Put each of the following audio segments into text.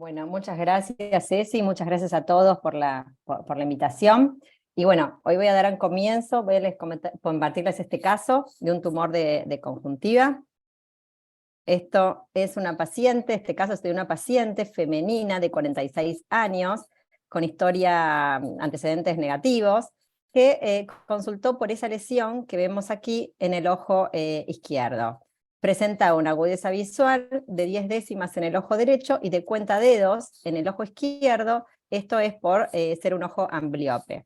Bueno, muchas gracias, Ceci, muchas gracias a todos por la invitación. Y bueno, hoy voy a dar un comienzo, voy a compartirles este caso de un tumor de conjuntiva. Esto es una paciente, este caso es de una paciente femenina de 46 años, con historia, antecedentes negativos, que consultó por esa lesión que vemos aquí en el ojo izquierdo. Presenta una agudeza visual de 10 décimas en el ojo derecho y de cuentadedos en el ojo izquierdo, esto es por ser un ojo ambliope.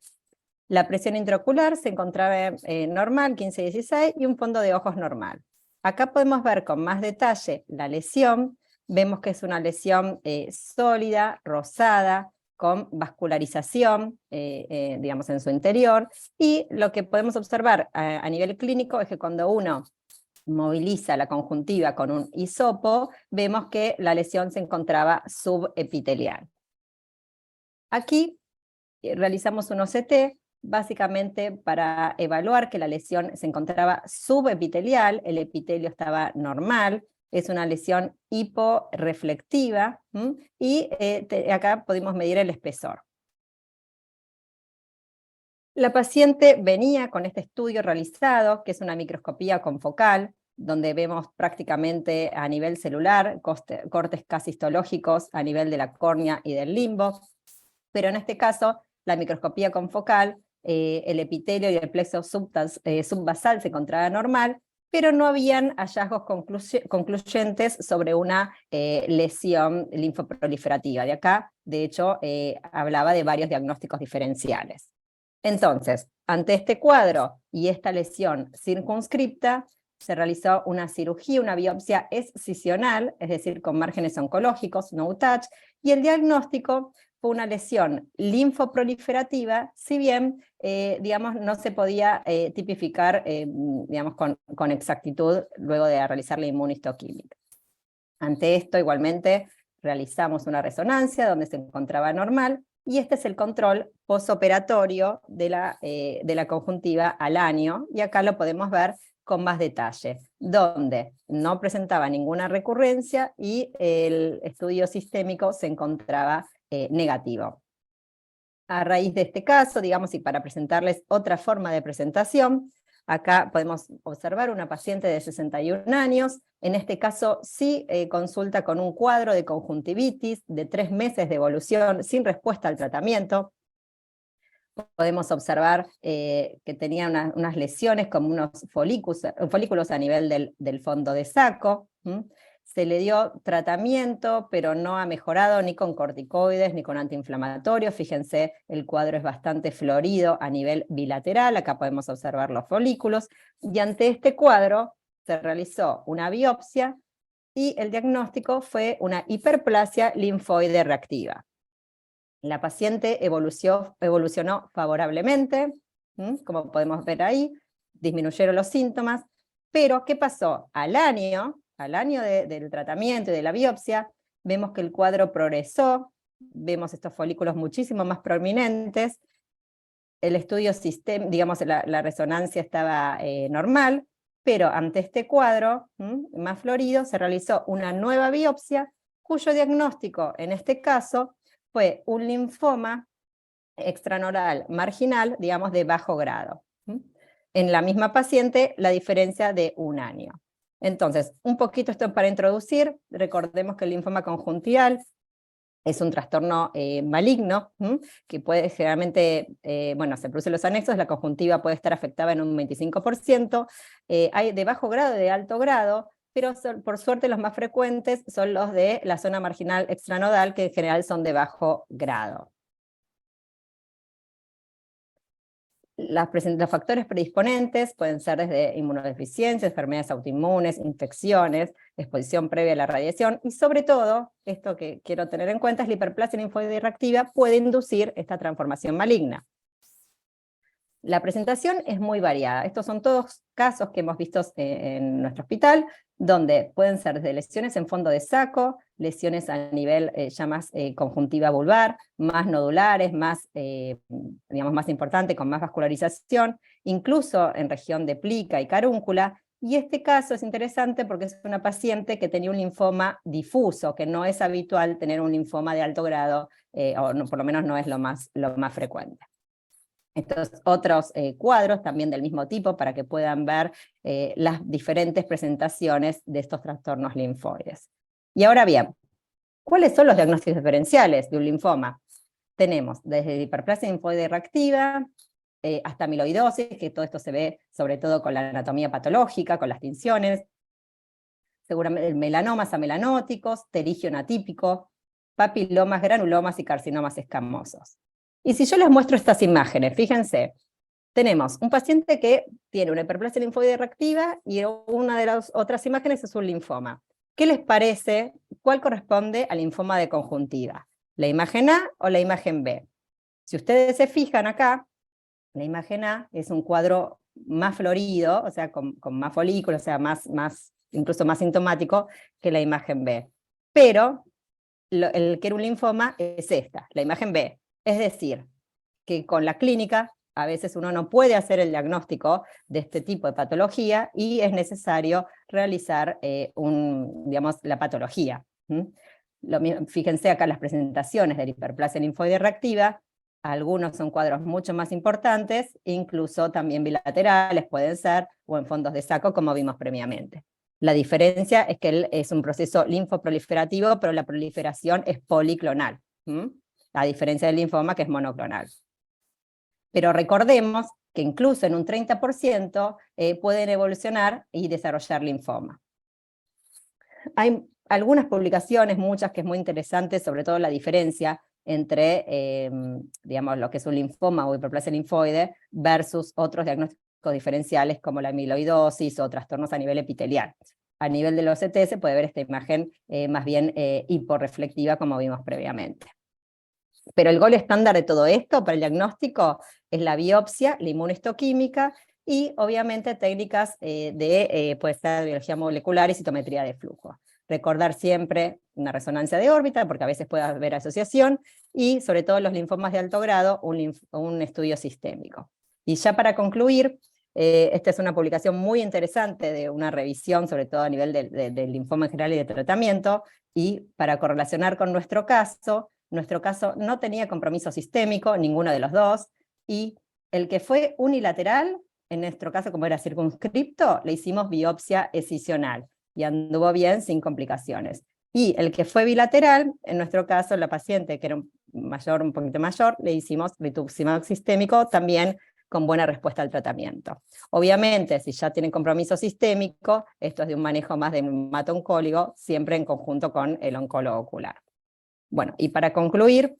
La presión intraocular se encontraba normal, 15-16, y un fondo de ojos normal. Acá podemos ver con más detalle la lesión, vemos que es una lesión sólida, rosada, con vascularización, digamos, en su interior, y lo que podemos observar a nivel clínico es que cuando uno moviliza la conjuntiva con un hisopo, vemos que la lesión se encontraba subepitelial. Aquí realizamos un OCT, básicamente para evaluar que la lesión se encontraba subepitelial, el epitelio estaba normal, es una lesión hiporeflectiva, y acá pudimos medir el espesor. La paciente venía con este estudio realizado, que es una microscopía confocal, donde vemos prácticamente a nivel celular cortes casi histológicos a nivel de la córnea y del limbo, pero en este caso la microscopía confocal, el epitelio y el plexo subbasal se encontraba normal, pero no habían hallazgos concluyentes sobre una lesión linfoproliferativa. De acá, de hecho, hablaba de varios diagnósticos diferenciales. Entonces, ante este cuadro y esta lesión circunscripta, se realizó una cirugía, una biopsia excisional, es decir, con márgenes oncológicos, no touch, y el diagnóstico fue una lesión linfoproliferativa, si bien, digamos, no se podía tipificar, digamos, con exactitud luego de realizar la inmunistoquímica. Ante esto, igualmente, realizamos una resonancia donde se encontraba normal, y este es el control posoperatorio de la conjuntiva al año, y acá lo podemos ver con más detalle, donde no presentaba ninguna recurrencia y el estudio sistémico se encontraba negativo. A raíz de este caso, digamos, y para presentarles otra forma de presentación, acá podemos observar una paciente de 61 años, en este caso sí consulta con un cuadro de conjuntivitis de 3 meses de evolución sin respuesta al tratamiento. Podemos observar que tenía unas lesiones como unos folículos a nivel del fondo de saco. Se le dio tratamiento, pero no ha mejorado ni con corticoides ni con antiinflamatorios. Fíjense, el cuadro es bastante florido a nivel bilateral, acá podemos observar los folículos, y ante este cuadro se realizó una biopsia y el diagnóstico fue una hiperplasia linfoide reactiva. La paciente evolucionó favorablemente, como podemos ver ahí, disminuyeron los síntomas, pero ¿qué pasó? Al año del tratamiento y de la biopsia, vemos que el cuadro progresó, vemos estos folículos muchísimo más prominentes, el estudio digamos, la resonancia estaba normal, pero ante este cuadro más florido se realizó una nueva biopsia, cuyo diagnóstico en este caso fue un linfoma extranodal marginal, digamos, de bajo grado. En la misma paciente, la diferencia de 1 año. Entonces, un poquito esto para introducir, recordemos que el linfoma conjuntival es un trastorno maligno, que puede generalmente, bueno, se producen los anexos, la conjuntiva puede estar afectada en un 25%, hay de bajo grado y de alto grado, pero por suerte los más frecuentes son los de la zona marginal extranodal, que en general son de bajo grado. Los factores predisponentes pueden ser desde inmunodeficiencia, enfermedades autoinmunes, infecciones, exposición previa a la radiación, y sobre todo, esto que quiero tener en cuenta es la hiperplasia linfoide reactiva puede inducir esta transformación maligna. La presentación es muy variada. Estos son todos casos que hemos visto en nuestro hospital, donde pueden ser desde lesiones en fondo de saco, lesiones a nivel ya más conjuntiva vulvar, más nodulares, más, digamos, más importante, con más vascularización, incluso en región de plica y carúncula, Y este caso es interesante porque es una paciente que tenía un linfoma difuso, que no es habitual tener un linfoma de alto grado, o no, por lo menos no es lo más frecuente. Estos otros cuadros también del mismo tipo para que puedan ver las diferentes presentaciones de estos trastornos linfoides. Y ahora bien, ¿cuáles son los diagnósticos diferenciales de un linfoma? Tenemos desde hiperplasia linfoide reactiva hasta amiloidosis, que todo esto se ve sobre todo con la anatomía patológica, con las tinciones, seguramente melanomas amelanóticos, pterigion atípico, papilomas, granulomas y carcinomas escamosos. Y si yo les muestro estas imágenes, fíjense, tenemos un paciente que tiene una hiperplasia linfoide reactiva y una de las otras imágenes es un linfoma. ¿Qué les parece? ¿Cuál corresponde al linfoma de conjuntiva? ¿La imagen A o la imagen B? Si ustedes se fijan acá, la imagen A es un cuadro más florido, o sea, con más folículos, o sea, incluso más sintomático que la imagen B. Pero el que era un linfoma es esta, la imagen B. Es decir, que con la clínica a veces uno no puede hacer el diagnóstico de este tipo de patología y es necesario realizar la patología. Fíjense acá las presentaciones de la hiperplasia linfoide reactiva, algunos son cuadros mucho más importantes, incluso también bilaterales pueden ser, o en fondos de saco como vimos previamente. La diferencia es que es un proceso linfoproliferativo, pero la proliferación es policlonal, a diferencia del linfoma que es monoclonal. Pero recordemos que incluso en un 30% pueden evolucionar y desarrollar linfoma. Hay algunas publicaciones, muchas, que es muy interesante, sobre todo la diferencia entre, digamos, lo que es un linfoma o hiperplasia linfoide versus otros diagnósticos diferenciales como la amiloidosis o trastornos a nivel epitelial. A nivel del OCT se puede ver esta imagen más bien hiporreflectiva como vimos previamente. Pero el gol estándar de todo esto para el diagnóstico es la biopsia, la inmunohistoquímica y obviamente técnicas puede ser biología molecular y citometría de flujo. Recordar siempre una resonancia de órbita, porque a veces puede haber asociación, y sobre todo los linfomas de alto grado, un estudio sistémico. Y ya para concluir, esta es una publicación muy interesante de una revisión, sobre todo a nivel del linfoma en general y de tratamiento, y para correlacionar con nuestro caso no tenía compromiso sistémico, ninguno de los dos, y el que fue unilateral, en nuestro caso como era circunscripto, le hicimos biopsia escisional, y anduvo bien sin complicaciones. Y el que fue bilateral, en nuestro caso la paciente que era un poquito mayor, le hicimos rituximab sistémico, también con buena respuesta al tratamiento. Obviamente, si ya tienen compromiso sistémico, esto es de un manejo más de hemato-oncólogo, siempre en conjunto con el oncólogo ocular. Bueno, y para concluir,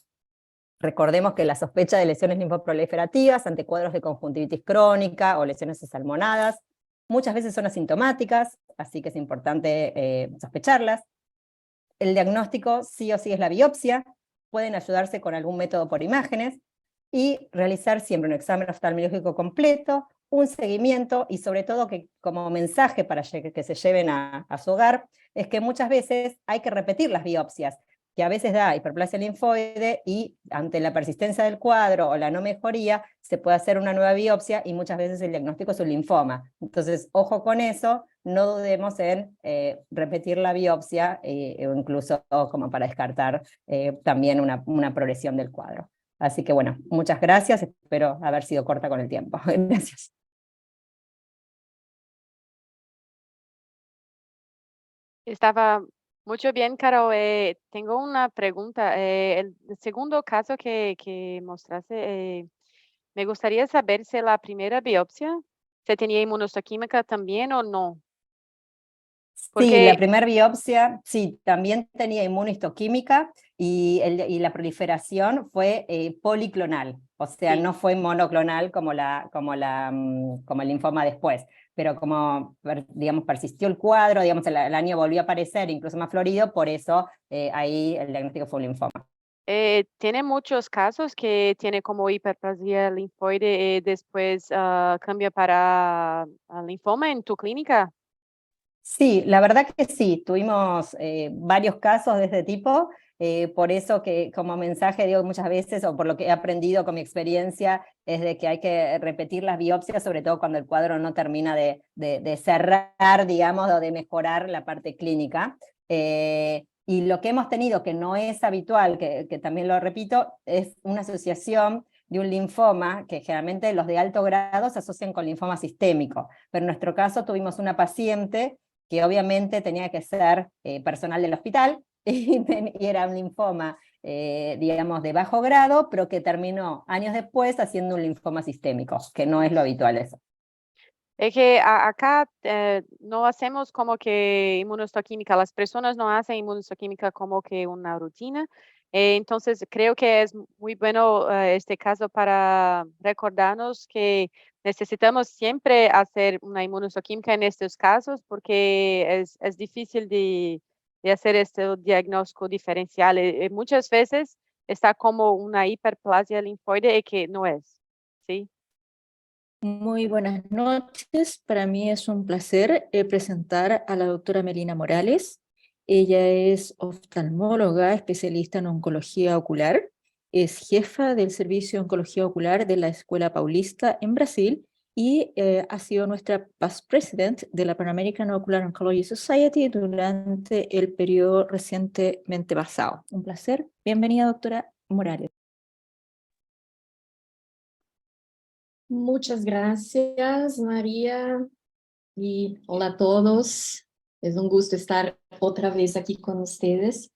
recordemos que la sospecha de lesiones linfoproliferativas ante cuadros de conjuntivitis crónica o lesiones salmonadas muchas veces son asintomáticas, así que es importante sospecharlas. El diagnóstico sí o sí es la biopsia, pueden ayudarse con algún método por imágenes, y realizar siempre un examen oftalmológico completo, un seguimiento, y sobre todo que como mensaje para que se lleven a su hogar, es que muchas veces hay que repetir las biopsias, que a veces da hiperplasia linfoide y ante la persistencia del cuadro o la no mejoría, se puede hacer una nueva biopsia y muchas veces el diagnóstico es un linfoma. Entonces, ojo con eso, no dudemos en repetir la biopsia o incluso como para descartar también una progresión del cuadro. Así que bueno, muchas gracias, espero haber sido corta con el tiempo. Gracias. Estaba mucho bien, Caro. Tengo una pregunta. El segundo caso que mostraste, me gustaría saber si la primera biopsia se tenía inmunohistoquímica también o no. Sí, la Porque primera biopsia, sí, también tenía inmunohistoquímica y la proliferación fue policlonal, o sea, sí, no fue monoclonal como el linfoma después, pero como, digamos, persistió el cuadro, digamos, el año volvió a aparecer, incluso más florido, por eso ahí el diagnóstico fue un linfoma. tiene muchos casos que tiene como hiperplasia linfoide, después cambia para linfoma en tu clínica. Sí, la verdad que sí, tuvimos varios casos de este tipo, Por eso que como mensaje digo muchas veces, o por lo que he aprendido con mi experiencia, es de que hay que repetir las biopsias, sobre todo cuando el cuadro no termina de cerrar, digamos, o de mejorar la parte clínica. Y lo que hemos tenido, que no es habitual, que también lo repito, es una asociación de un linfoma, que generalmente los de alto grado se asocian con linfoma sistémico, pero en nuestro caso tuvimos una paciente que obviamente tenía que ser personal del hospital, y era un linfoma, digamos, de bajo grado, pero que terminó años después haciendo un linfoma sistémico, que no es lo habitual eso. Es que acá no hacemos como que inmunohistoquímica, las personas no hacen inmunohistoquímica como que una rutina. Entonces creo que es muy bueno este caso para recordarnos que necesitamos siempre hacer una inmunohistoquímica en estos casos porque es difícil de hacer este diagnóstico diferencial. Muchas veces está como una hiperplasia linfoide que no es, ¿sí? Muy buenas noches. Para mí es un placer presentar a la doctora Melina Morales. Ella es oftalmóloga, especialista en oncología ocular. Es jefa del Servicio de Oncología Ocular de la Escuela Paulista en Brasil y ha sido nuestra past president de la Pan American Ocular Oncology Society durante el periodo recientemente pasado. Un placer. Bienvenida, doctora Morales. Muchas gracias, María, y hola a todos. Es un gusto estar otra vez aquí con ustedes.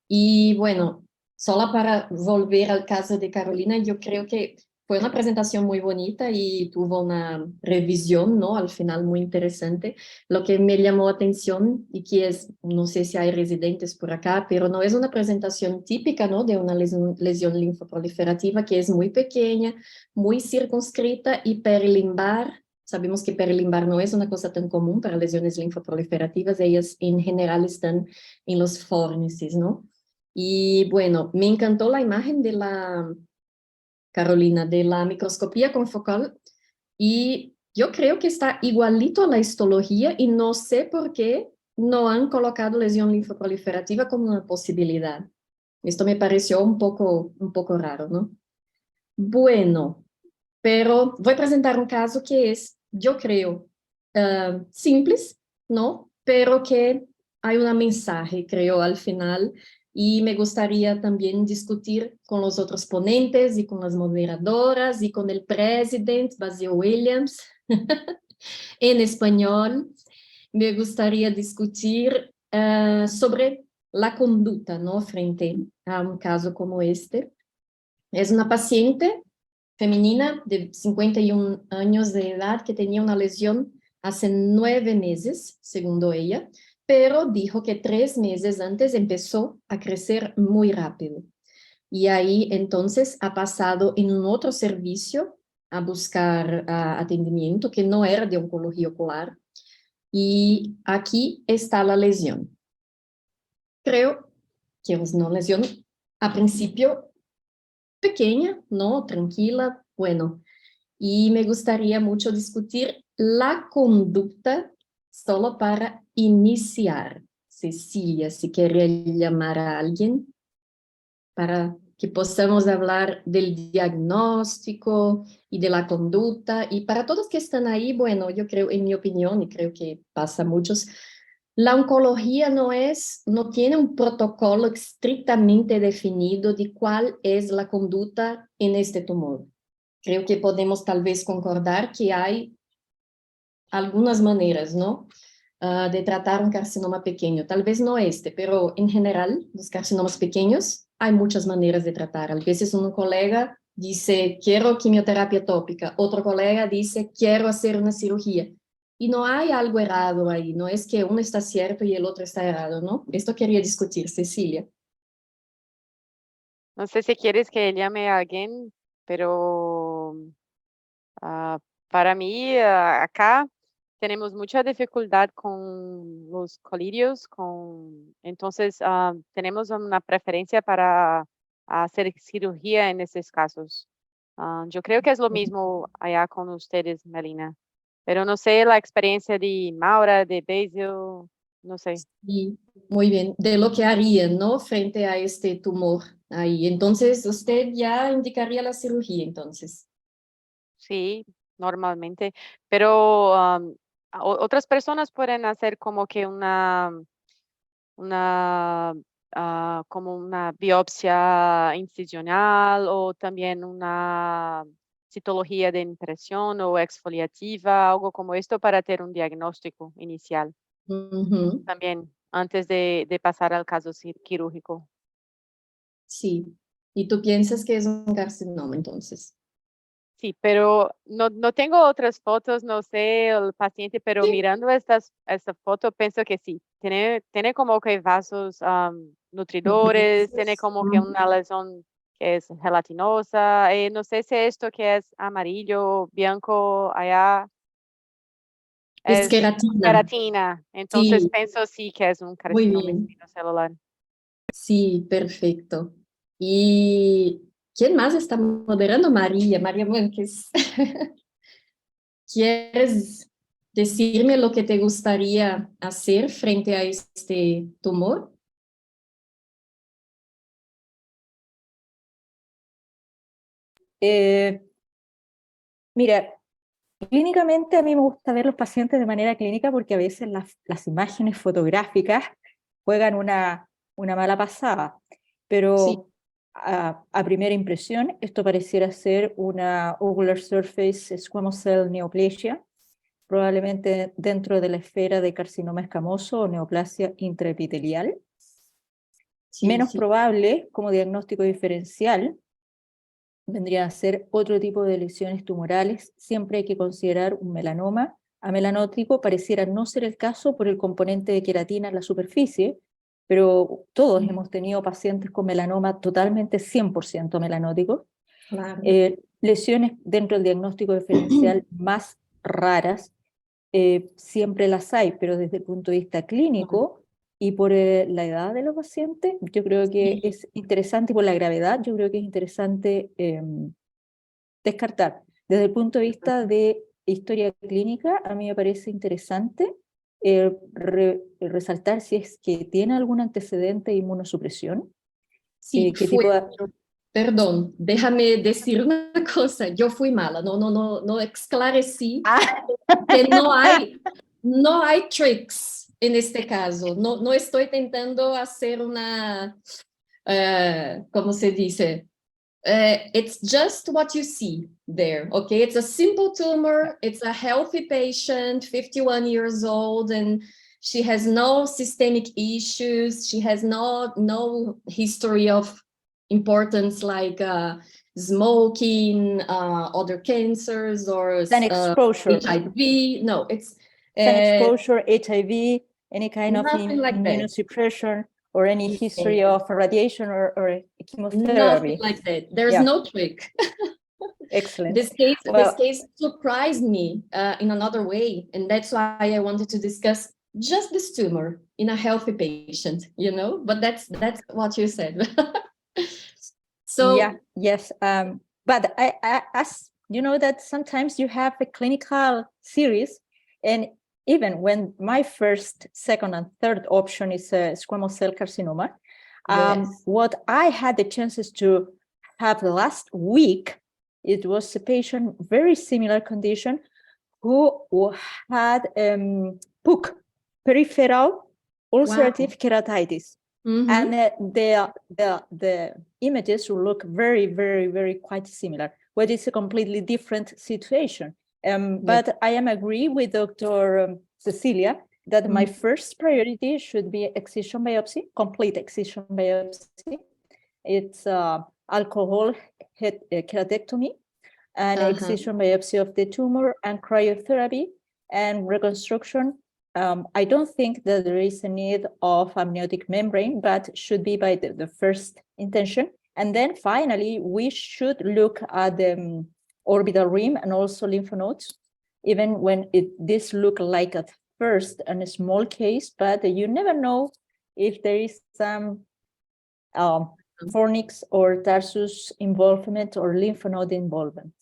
Y bueno, solo para volver al caso de Carolina, yo creo que fue una presentación muy bonita y tuvo una revisión, ¿no? Al final muy interesante. Lo que me llamó la atención y que es, no sé si hay residentes por acá, pero no es una presentación típica, ¿no? De una lesión linfoproliferativa que es muy pequeña, muy circunscrita y perilimbar. Sabemos que perilimbar no es una cosa tan común para lesiones linfoproliferativas, ellas en general están en los fórnices, ¿no? Y bueno, me encantó la imagen de la Carolina, de la microscopía confocal, y yo creo que está igualito a la histología y no sé por qué no han colocado lesión linfoproliferativa como una posibilidad. Esto me pareció un poco raro, ¿no? Bueno, pero voy a presentar un caso que es, yo creo, simples, ¿no? Pero que hay un mensaje, creo, al final, y me gustaría también discutir con los otros ponentes y con las moderadoras y con el presidente Basil Williams en español. Me gustaría discutir sobre la conducta, ¿no? Frente a un caso como este. Es una paciente femenina de 51 años de edad que tenía una lesión hace 9 meses, según ella, pero dijo que 3 meses antes empezó a crecer muy rápido. Y ahí entonces ha pasado en un otro servicio a buscar atendimiento que no era de oncología ocular. Y aquí está la lesión. Creo que es una lesión a principio pequeña, ¿no? Tranquila, bueno. Y me gustaría mucho discutir la conducta solo para iniciar. Cecilia, si quería llamar a alguien para que podamos hablar del diagnóstico y de la conducta. Y para todos que están ahí, bueno, yo creo, en mi opinión, y creo que pasa a muchos, la oncología no tiene un protocolo estrictamente definido de cuál es la conducta en este tumor. Creo que podemos tal vez concordar que hay algunas maneras, ¿no? De tratar un carcinoma pequeño. Tal vez no este, pero en general, los carcinomas pequeños, hay muchas maneras de tratar. A veces un colega dice, quiero quimioterapia tópica. Otro colega dice, quiero hacer una cirugía. Y no hay algo errado ahí. No es que uno está cierto y el otro está errado, ¿no? Esto quería discutir, Cecilia. No sé si quieres que llame a alguien, pero para mí acá tenemos mucha dificultad con los colirios, entonces tenemos una preferencia para hacer cirugía en esos casos. Yo creo que es lo mismo allá con ustedes, Melina, pero no sé la experiencia de Maura, de Basil, no sé. Sí, muy bien, de lo que harían, ¿no? Frente a este tumor ahí. Entonces, usted ya indicaría la cirugía, entonces. Sí, normalmente, pero otras personas pueden hacer como que una como una biopsia incisional o también una citología de impresión o exfoliativa, algo como esto para tener un diagnóstico inicial Ujú, también antes de pasar al caso quirúrgico. sí. ¿Y tú piensas que es un carcinoma, entonces? Sí, pero no tengo otras fotos, no sé el paciente, pero Sí. mirando esta foto pienso que sí, tiene como que vasos nutridores, tiene como que una lesión que es gelatinosa, no sé si esto que es amarillo, blanco, allá Es es queratina. queratina, entonces Sí, pienso sí que es un muy carcinoma bien. espinocelular. Sí, perfecto. ¿Y quién más está moderando? María, María Blanques. ¿Quieres decirme lo que te gustaría hacer frente a este tumor? Eh, Mira, clínicamente a mí me gusta ver los pacientes de manera clínica porque a veces las imágenes fotográficas juegan una mala pasada, Sí. pero a primera impresión esto pareciera ser una ovular surface squamous cell neoplasia, probablemente dentro de la esfera de carcinoma escamoso o neoplasia intraepitelial. Sí, Menos sí. probable como diagnóstico diferencial vendría a ser otro tipo de lesiones tumorales. Siempre hay que considerar un melanoma amelanótrico. Pareciera no ser el caso por el componente de queratina en la superficie, pero todos hemos tenido pacientes con melanoma totalmente 100% melanóticos. Claro. Lesiones dentro del diagnóstico diferencial más raras, siempre las hay, pero desde el punto de vista clínico y por la edad de los pacientes, yo creo que Sí, es interesante, y por la gravedad, yo creo que es interesante descartar. Desde el punto de vista de historia clínica, a mí me parece interesante resaltar si es que tiene algún antecedente de inmunosupresión, sí, qué tipo de... perdón, déjame decir una cosa, yo fui mala, no esclarecí Ah, que no hay tricks en este caso, no estoy intentando hacer una, ¿cómo se dice? It's just what you see there, okay? It's a simple tumor, it's a healthy patient, 51 years old, and she has no systemic issues, she has no history of importance like smoking, other cancers, or sun exposure, HIV. No, it's sun uh, exposure, HIV, any kind of nothing like that. immunosuppression, or any history Yeah, of radiation or nothing chemotherapy. like that. There's Yeah, no trick. excellent. This Well, case surprised me in another way, and that's why I wanted to discuss just this tumor in a healthy patient, you know. But that's what you said. yeah, So yes. But as you know, that sometimes you have a clinical series, and even when my first, second, and third option is squamous cell carcinoma, yes, what I had the chances to have the last week, it was a patient, very similar condition, who had PUC, peripheral ulcerative keratitis. And the images will look very, very, very quite similar, but it's a completely different situation. But I am agree with Dr. Cecilia that my first priority should be excision biopsy, complete excision biopsy. It's alcohol keratectomy and excision biopsy of the tumor and cryotherapy and reconstruction. I don't think that there is a need of amniotic membrane, but should be by the first intention. And then finally, we should look at the orbital rim and also lymph nodes, even when this look like at first a small case, but you never know if there is some fornix or tarsus involvement or lymph node involvement.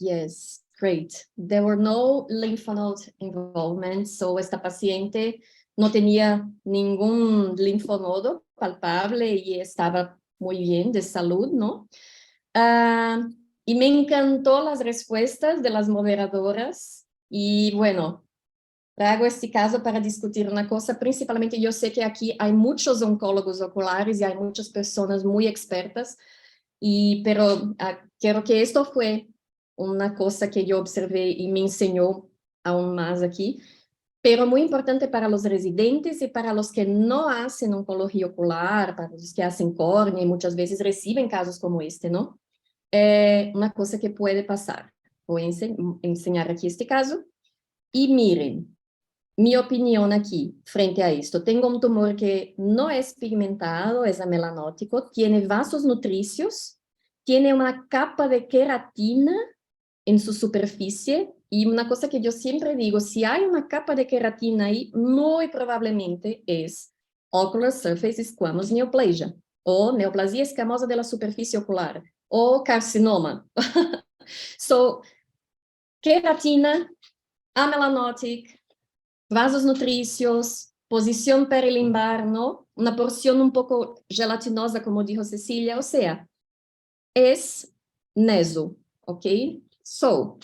yes. great. There were no lymph node involvement, so esta paciente no tenía ningún linfonodo palpable y estaba muy bien de salud, ¿no? Y me encantó las respuestas de las moderadoras y bueno, trago este caso para discutir una cosa, principalmente yo sé que aquí hay muchos oncólogos oculares y hay muchas personas muy expertas, pero quiero que esto fue una cosa que yo observé y me enseñó aún más aquí, pero muy importante para los residentes y para los que no hacen oncología ocular, para los que hacen córnea y muchas veces reciben casos como este, ¿no? Una cosa que puede pasar. Voy a enseñar aquí este caso. Y miren, mi opinión aquí, frente a esto. Tengo un tumor que no es pigmentado, es amelanótico, tiene vasos nutricios, tiene una capa de queratina en su superficie, y una cosa que yo siempre digo, si hay una capa de queratina ahí, muy probablemente es ocular surface squamous neoplasia, o neoplasia escamosa de la superficie ocular, o carcinoma. So, queratina, amelanotic, vasos nutricios, posición perilimbar, ¿no? Una porción un poco gelatinosa, como dijo Cecilia, o sea, es neso, ¿ok? So,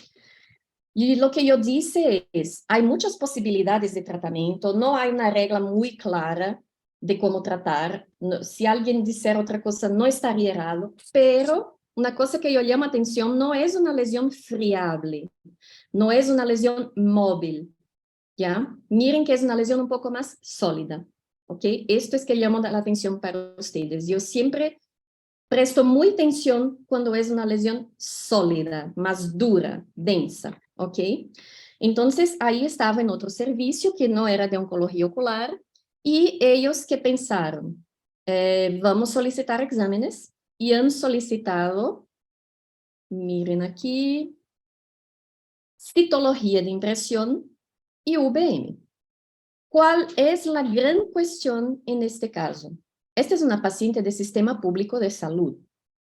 y lo que yo dice es, hay muchas posibilidades de tratamiento, no hay una regla muy clara de cómo tratar. No, si alguien dijera otra cosa, no estaría errado, pero una cosa que yo llamo atención, no es una lesión friable, no es una lesión móvil, ¿ya? Miren que es una lesión un poco más sólida, ¿ok? Esto es que llamo la atención para ustedes. Yo siempre presto muy atención cuando es una lesión sólida, más dura, densa, ¿ok? Entonces, ahí estaba en otro servicio que no era de oncología ocular y ellos que pensaron, vamos a solicitar exámenes y han solicitado, miren aquí, citología de impresión y VM. ¿Cuál es la gran cuestión en este caso? Esta es una paciente del sistema público de salud.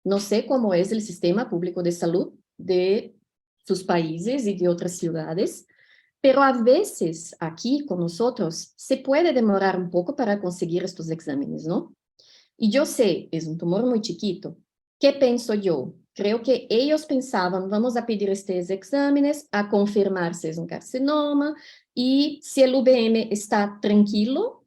No sé cómo es el sistema público de salud de sus países y de otras ciudades, pero a veces aquí con nosotros se puede demorar un poco para conseguir estos exámenes, ¿no? Y yo sé, es un tumor muy chiquito. ¿Qué pienso yo? Creo que ellos pensaban, vamos a pedir estos exámenes, a confirmar si es un carcinoma, y si el VM está tranquilo,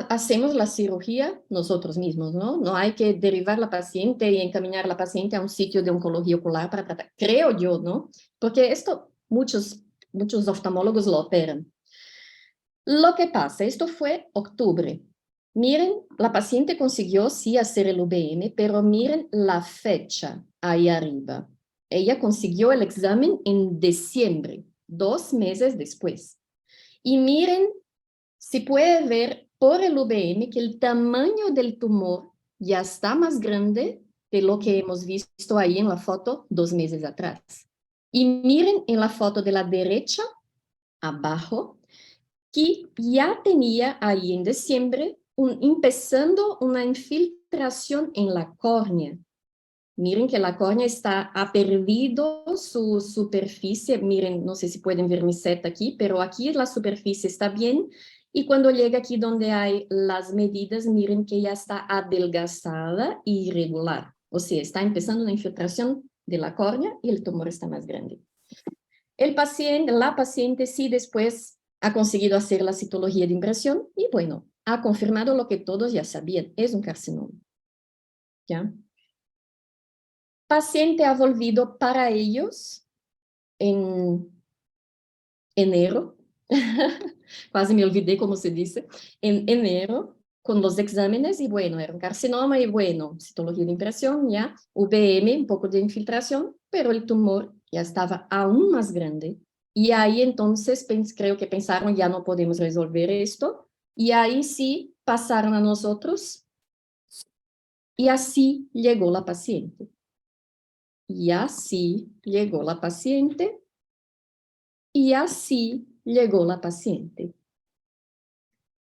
hacemos la cirugía nosotros mismos, ¿no? No hay que derivar la paciente y encaminar la paciente a un sitio de oncología ocular para tratar. Creo yo, ¿no? Porque esto muchos oftalmólogos lo operan. Lo que pasa, esto fue octubre. Miren, la paciente consiguió sí hacer el VM, pero miren la fecha ahí arriba. Ella consiguió el examen en diciembre, 2 meses después. Y miren, se puede ver por el VM que el tamaño del tumor ya está más grande de lo que hemos visto ahí en la foto 2 meses atrás. Y miren en la foto de la derecha, abajo, que ya tenía ahí en diciembre empezando una infiltración en la córnea. Miren que la córnea ha perdido su superficie. Miren, no sé si pueden ver mi seta aquí, pero aquí la superficie está bien. Y cuando llega aquí donde hay las medidas, miren que ya está adelgazada e irregular. O sea, está empezando una infiltración de la córnea y el tumor está más grande. La paciente sí después ha conseguido hacer la citología de impresión y bueno, ha confirmado lo que todos ya sabían, es un carcinoma. ¿Ya? Paciente ha volvido para ellos en enero, casi me olvidé cómo se dice, en enero, con los exámenes y bueno, era un carcinoma y bueno, citología de impresión, ya, VM, un poco de infiltración, pero el tumor ya estaba aún más grande. Y ahí entonces creo que pensaron, ya no podemos resolver esto. Y ahí sí pasaron a nosotros. Y así llegó la paciente. Y así llegó la paciente. Y así llegó la paciente.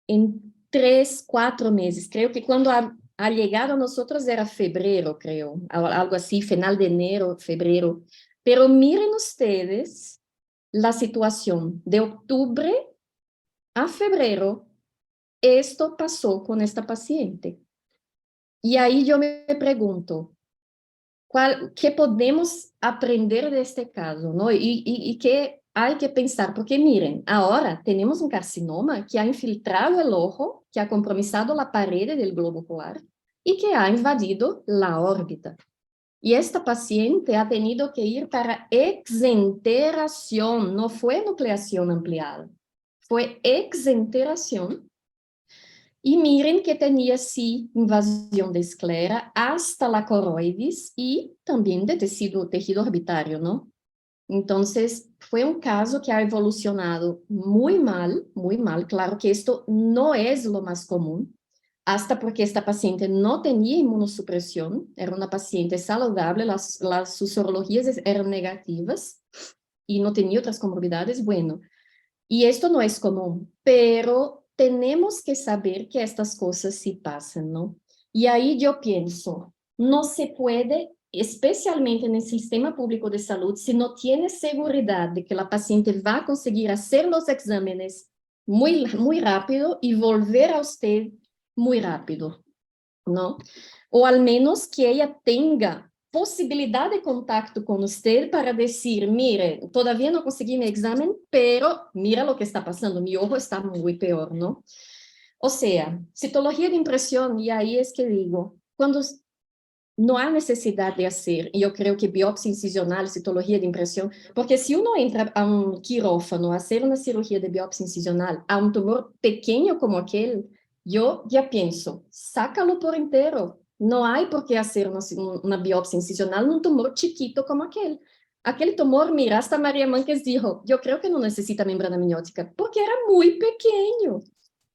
En 3, 4 meses. Creo que cuando ha llegado a nosotros era febrero, creo. Algo así, final de enero, febrero. Pero miren ustedes la situación de octubre a febrero, esto pasó con esta paciente. Y ahí yo me pregunto, ¿qué podemos aprender de este caso, ¿no? Y qué hay que pensar, porque miren, ahora tenemos un carcinoma que ha infiltrado el ojo, que ha compromisado la pared del globo ocular y que ha invadido la órbita. Y esta paciente ha tenido que ir para exenteración, no fue nucleación ampliada, fue exenteración. Y miren que tenía sí invasión de esclera hasta la coroides y también de tejido orbitario, ¿no? Entonces, fue un caso que ha evolucionado muy mal, muy mal. Claro que esto no es lo más común, hasta porque esta paciente no tenía inmunosupresión, era una paciente saludable, sus serologías eran negativas y no tenía otras comorbilidades. Bueno, y esto no es común, pero tenemos que saber que estas cosas sí pasan, ¿no? Y ahí yo pienso, no se puede, especialmente en el sistema público de salud, si no tiene seguridad de que la paciente va a conseguir hacer los exámenes muy, muy rápido y volver a usted muy rápido, ¿no? O al menos que ella tenga posibilidad de contacto con usted para decir, mire, todavía no conseguí mi examen, pero mira lo que está pasando, mi ojo está muy peor, ¿no? O sea, citología de impresión, y ahí es que digo, cuando no hay necesidad de hacer, y yo creo que biopsia incisional, citología de impresión, porque si uno entra a un quirófano a hacer una cirugía de biopsia incisional a un tumor pequeño como aquel, yo ya pienso, sácalo por entero. No hay por qué hacer una biopsia incisional en un tumor chiquito como aquel. Aquel tumor, mira, hasta María Márquez dijo, yo creo que no necesita membrana amniótica, porque era muy pequeño.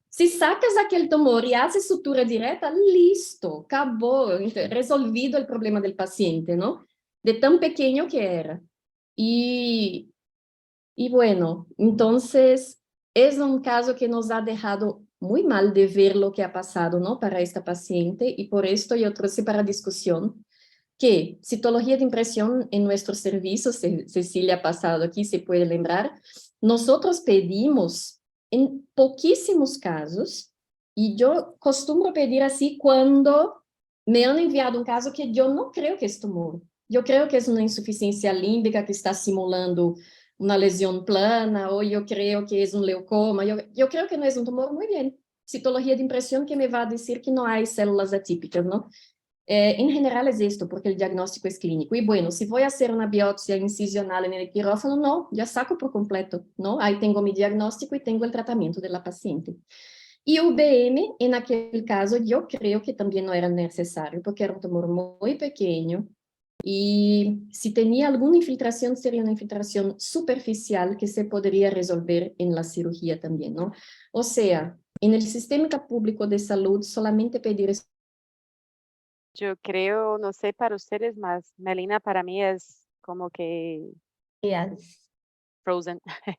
Si sacas aquele tumor e haces sutura direta, listo, acabou, resolvido o problema do paciente, não? De tão pequeno que era. Y bueno, entonces es un caso que nos ha dejado muy mal de ver lo que ha pasado, ¿no? Para esta paciente, y por esto yo traje para discusión que citología de impresión en nuestro servicio, Cecilia ha pasado aquí, se puede lembrar, nosotros pedimos en poquísimos casos, y yo costumo pedir así cuando me han enviado un caso que yo no creo que es tumor. Yo creo que es una insuficiencia límbica que está simulando una lesión plana, o yo creo que es un leucoma, yo creo que no es un tumor, muy bien. Citología de impresión que me va a decir que no hay células atípicas, ¿no? En general es esto, porque el diagnóstico es clínico. Y bueno, si voy a hacer una biopsia incisional en el quirófano, no, ya saco por completo, ¿no? Ahí tengo mi diagnóstico y tengo el tratamiento de la paciente. Y UBM, en aquel caso, yo creo que también no era necesario, porque era un tumor muy pequeño, y si tenía alguna infiltración, sería una infiltración superficial que se podría resolver en la cirugía también, ¿no? O sea, en el sistema público de salud, solamente pedir. Yo creo, no sé para ustedes, mas Melina para mí es como que Yes. Frozen. Yes.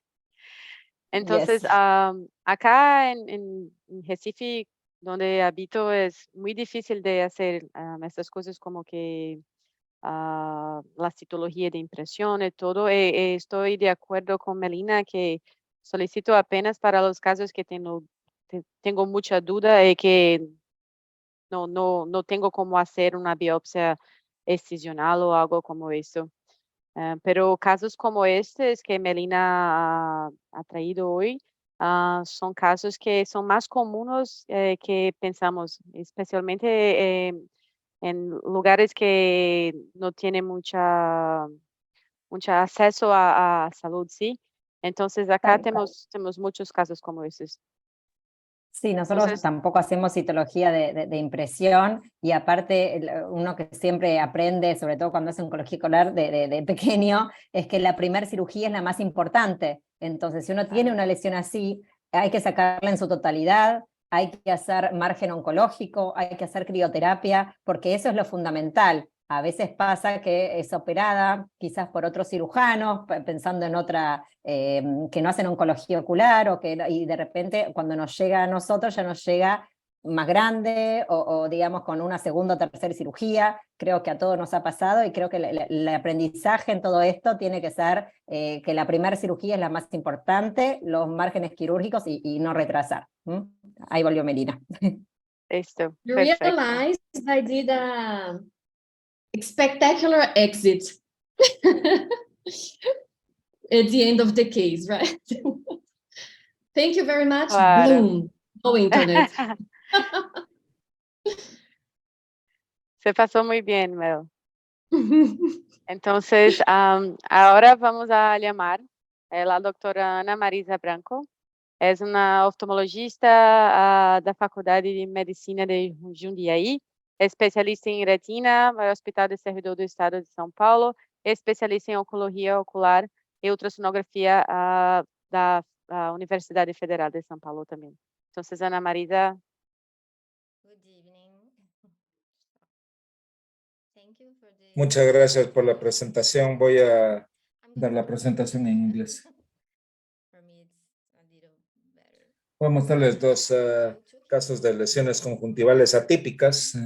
Entonces, acá en Recife, donde habito, es muy difícil de hacer estas cosas como que la citología de impresión y todo. Estoy de acuerdo con Melina que solicito apenas para los casos que tengo mucha duda y que no tengo cómo hacer una biopsia excisional o algo como eso. Pero casos como estes que Melina ha traído hoy, son casos que son más comunes que pensamos, especialmente en lugares que no tienen mucha acceso a salud, ¿sí? Entonces acá Tal cual. tenemos muchos casos como estos. Sí, nosotros Entonces, tampoco hacemos citología de impresión, y aparte uno que siempre aprende, sobre todo cuando hace oncología ocular de pequeño, es que la primera cirugía es la más importante. Entonces, si uno tiene una lesión así, hay que sacarla en su totalidad, hay que hacer margen oncológico, hay que hacer crioterapia, porque eso es lo fundamental. A veces pasa que es operada quizás por otros cirujanos, pensando en otra, que no hacen oncología ocular, y de repente cuando nos llega a nosotros ya nos llega más grande o digamos con una segunda o tercera cirugía. Creo que a todos nos ha pasado y creo que el aprendizaje en todo esto tiene que ser que la primera cirugía es la más importante, los márgenes quirúrgicos y no retrasar. ¿Mm? Ahí volvió Melina. Listo, You perfecto. realized I did a spectacular exit at the end of the case, right? Thank you very much. Claro. Boom. No internet. Se pasó muy bien, Mel. Entonces, ahora vamos a llamar a la doctora Ana Marisa Branco. Es una oftalmologista da Faculdade de Medicina de Jundiaí, especialista em retina, no Hospital de Servidor do Estado de São Paulo, especialista em oncologia ocular e ultrassonografia da Universidade Federal de São Paulo também. Então, Ana Marisa. Muchas gracias por la presentación. Voy a dar la presentación en inglés. Voy a mostrarles dos casos de lesiones conjuntivales atípicas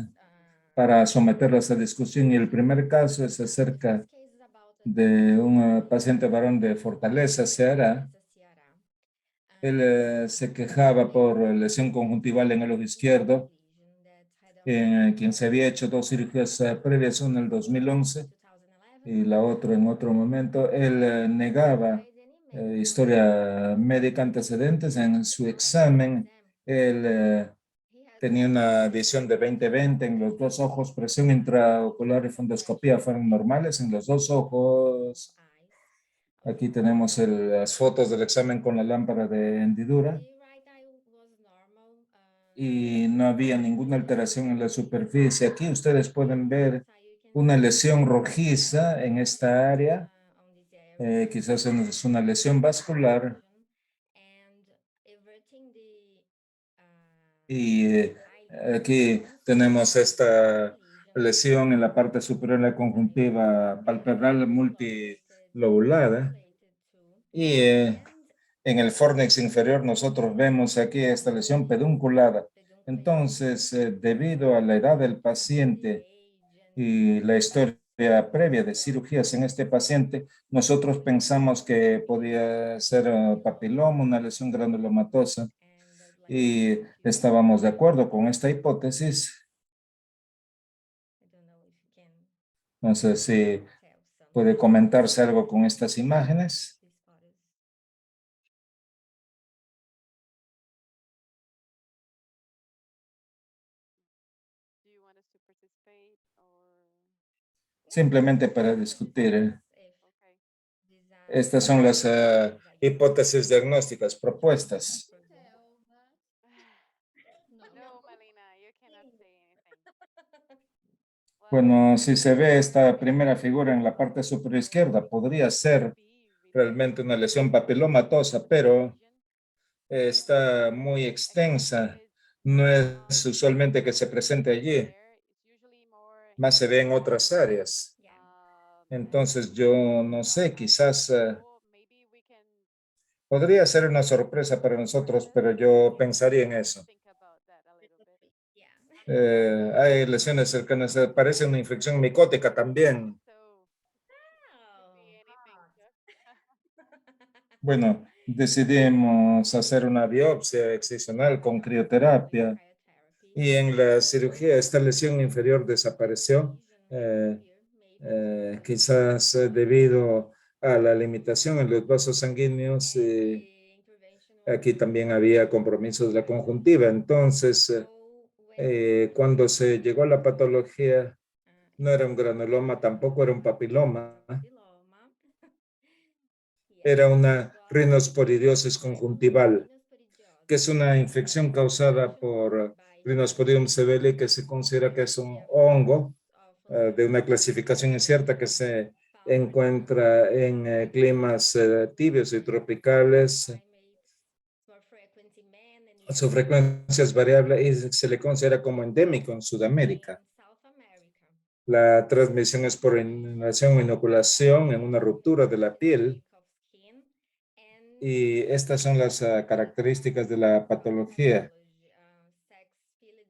para someterlas a discusión. Y el primer caso es acerca de un paciente varón de Fortaleza, Ceará. Él se quejaba por lesión conjuntival en el ojo izquierdo, quien se había hecho dos cirugías previas, una en el 2011 y la otra en otro momento. Él negaba historia médica antecedentes. En su examen, él tenía una visión de 20/20 en los dos ojos, presión intraocular y fundoscopía fueron normales en los dos ojos. Aquí tenemos las fotos del examen con la lámpara de hendidura. Y no había ninguna alteración en la superficie. Aquí ustedes pueden ver una lesión rojiza en esta área. Quizás es una lesión vascular. Y aquí tenemos esta lesión en la parte superior de la conjuntiva palpebral multilobulada. Y en el fornix inferior nosotros vemos aquí esta lesión pedunculada. Entonces, debido a la edad del paciente y la historia previa de cirugías en este paciente, nosotros pensamos que podía ser papiloma, una lesión granulomatosa, y estábamos de acuerdo con esta hipótesis. No sé si puede comentarse algo con estas imágenes. Simplemente para discutir. Estas son las hipótesis diagnósticas propuestas. Bueno, si se ve esta primera figura en la parte superior izquierda, podría ser realmente una lesión papilomatosa, pero está muy extensa. No es usualmente que se presente allí, más se ve en otras áreas. Entonces yo no sé, quizás podría ser una sorpresa para nosotros, pero yo pensaría en eso. Hay lesiones cercanas, parece una infección micótica también. Bueno, decidimos hacer una biopsia excisional con crioterapia y en la cirugía esta lesión inferior desapareció, quizás debido a la limitación en los vasos sanguíneos. Aquí también había compromisos de la conjuntiva. Entonces, cuando se llegó a la patología, no era un granuloma, tampoco era un papiloma. Era una rinosporidiosis conjuntival, que es una infección causada por Rhinosporidium sebeli, que se considera que es un hongo de una clasificación incierta que se encuentra en climas tibios y tropicales. Su frecuencia es variable y se le considera como endémico en Sudamérica. La transmisión es por inhalación o inoculación en una ruptura de la piel. Y estas son las características de la patología.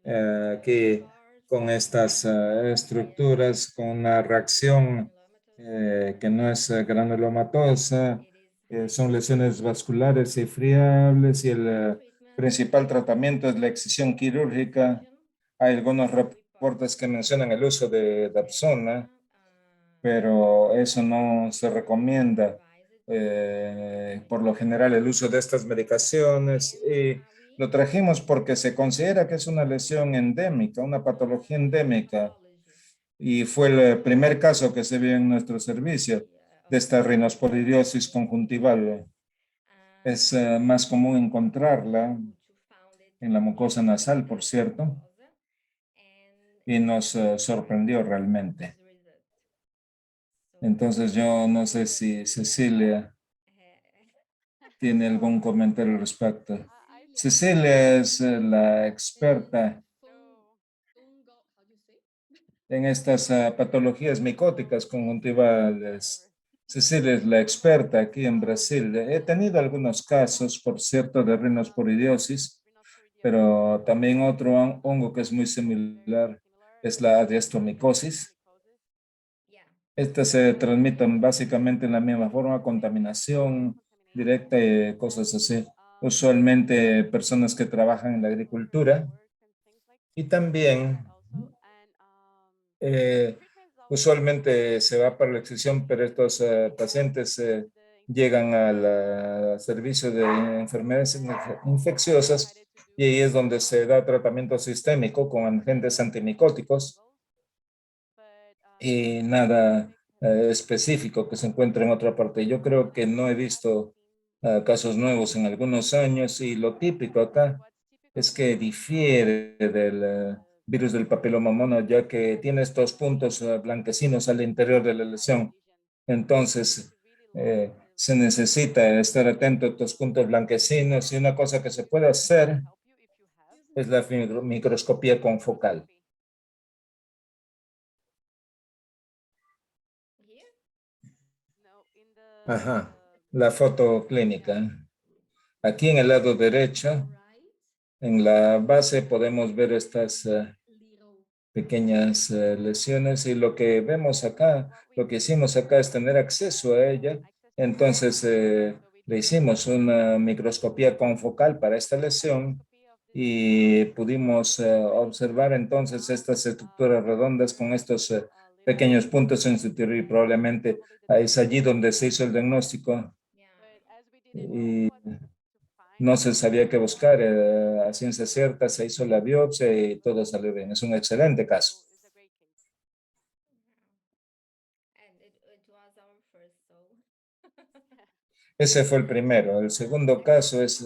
aquí con estas estructuras, con una reacción que no es granulomatosa, son lesiones vasculares y friables y el principal tratamiento es la excisión quirúrgica. Hay algunos reportes que mencionan el uso de Dapsona, pero eso no se recomienda. Por lo general el uso de estas medicaciones y lo trajimos porque se considera que es una lesión endémica, una patología endémica y fue el primer caso que se vio en nuestro servicio de esta rinosporidiosis conjuntival. Es más común encontrarla en la mucosa nasal, por cierto, y nos sorprendió realmente. Entonces yo no sé si Cecilia tiene algún comentario al respecto. Cecilia es la experta en estas patologías micóticas conjuntivales. Cecilia es la experta aquí en Brasil. He tenido algunos casos, por cierto, de rinosporidiosis, pero también otro hongo que es muy similar es la adiastromicosis. Estas se transmiten básicamente en la misma forma, contaminación directa y cosas así. Usualmente personas que trabajan en la agricultura y también eh, usualmente se va para la excisión, pero estos pacientes llegan al servicio de enfermedades infecciosas y ahí es donde se da tratamiento sistémico con agentes antimicóticos y nada específico que se encuentre en otra parte. Yo creo que no he visto casos nuevos en algunos años y lo típico acá es que difiere del virus del papiloma mono, ya que tiene estos puntos blanquecinos al interior de la lesión. Entonces, se necesita estar atento a estos puntos blanquecinos y una cosa que se puede hacer es la microscopía confocal. Ajá, la foto clínica. Aquí en el lado derecho, en la base podemos ver estas pequeñas lesiones y lo que vemos acá, lo que hicimos acá es tener acceso a ella. Entonces le hicimos una microscopía confocal para esta lesión y pudimos observar entonces estas estructuras redondas con estos pequeños puntos en su interior y probablemente es allí donde se hizo el diagnóstico y no se sabía qué buscar, a ciencia cierta se hizo la biopsia y todo salió bien. Es un excelente caso. Ese fue el primero. El segundo caso es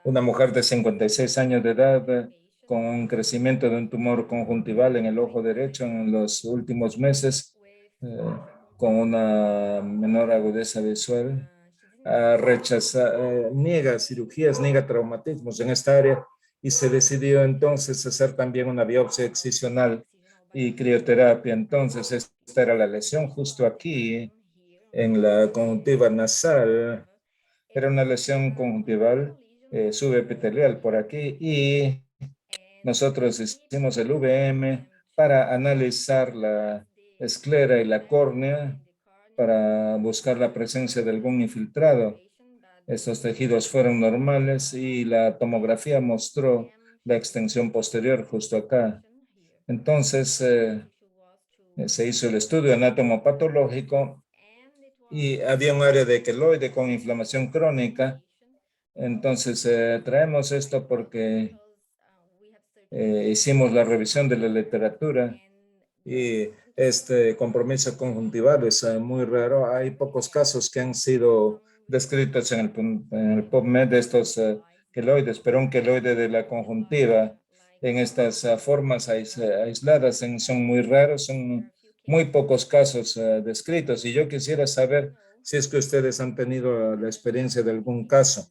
una mujer de 56 años de edad con un crecimiento de un tumor conjuntival en el ojo derecho en los últimos meses, con una menor agudeza visual. Niega cirugías, niega traumatismos en esta área y se decidió entonces hacer también una biopsia excisional y crioterapia. Entonces, esta era la lesión justo aquí en la conjuntiva nasal. Era una lesión conjuntival subepitelial por aquí y nosotros hicimos el VM para analizar la esclera y la córnea para buscar la presencia de algún infiltrado. Estos tejidos fueron normales y la tomografía mostró la extensión posterior justo acá. Entonces se hizo el estudio anatomopatológico y había un área de queloide con inflamación crónica. Entonces traemos esto porque hicimos la revisión de la literatura y este compromiso conjuntival es muy raro. Hay pocos casos que han sido descritos en el PubMed de estos queloides, pero un queloide de la conjuntiva en estas formas aisladas son muy raros, son muy pocos casos descritos. Y yo quisiera saber si es que ustedes han tenido la experiencia de algún caso.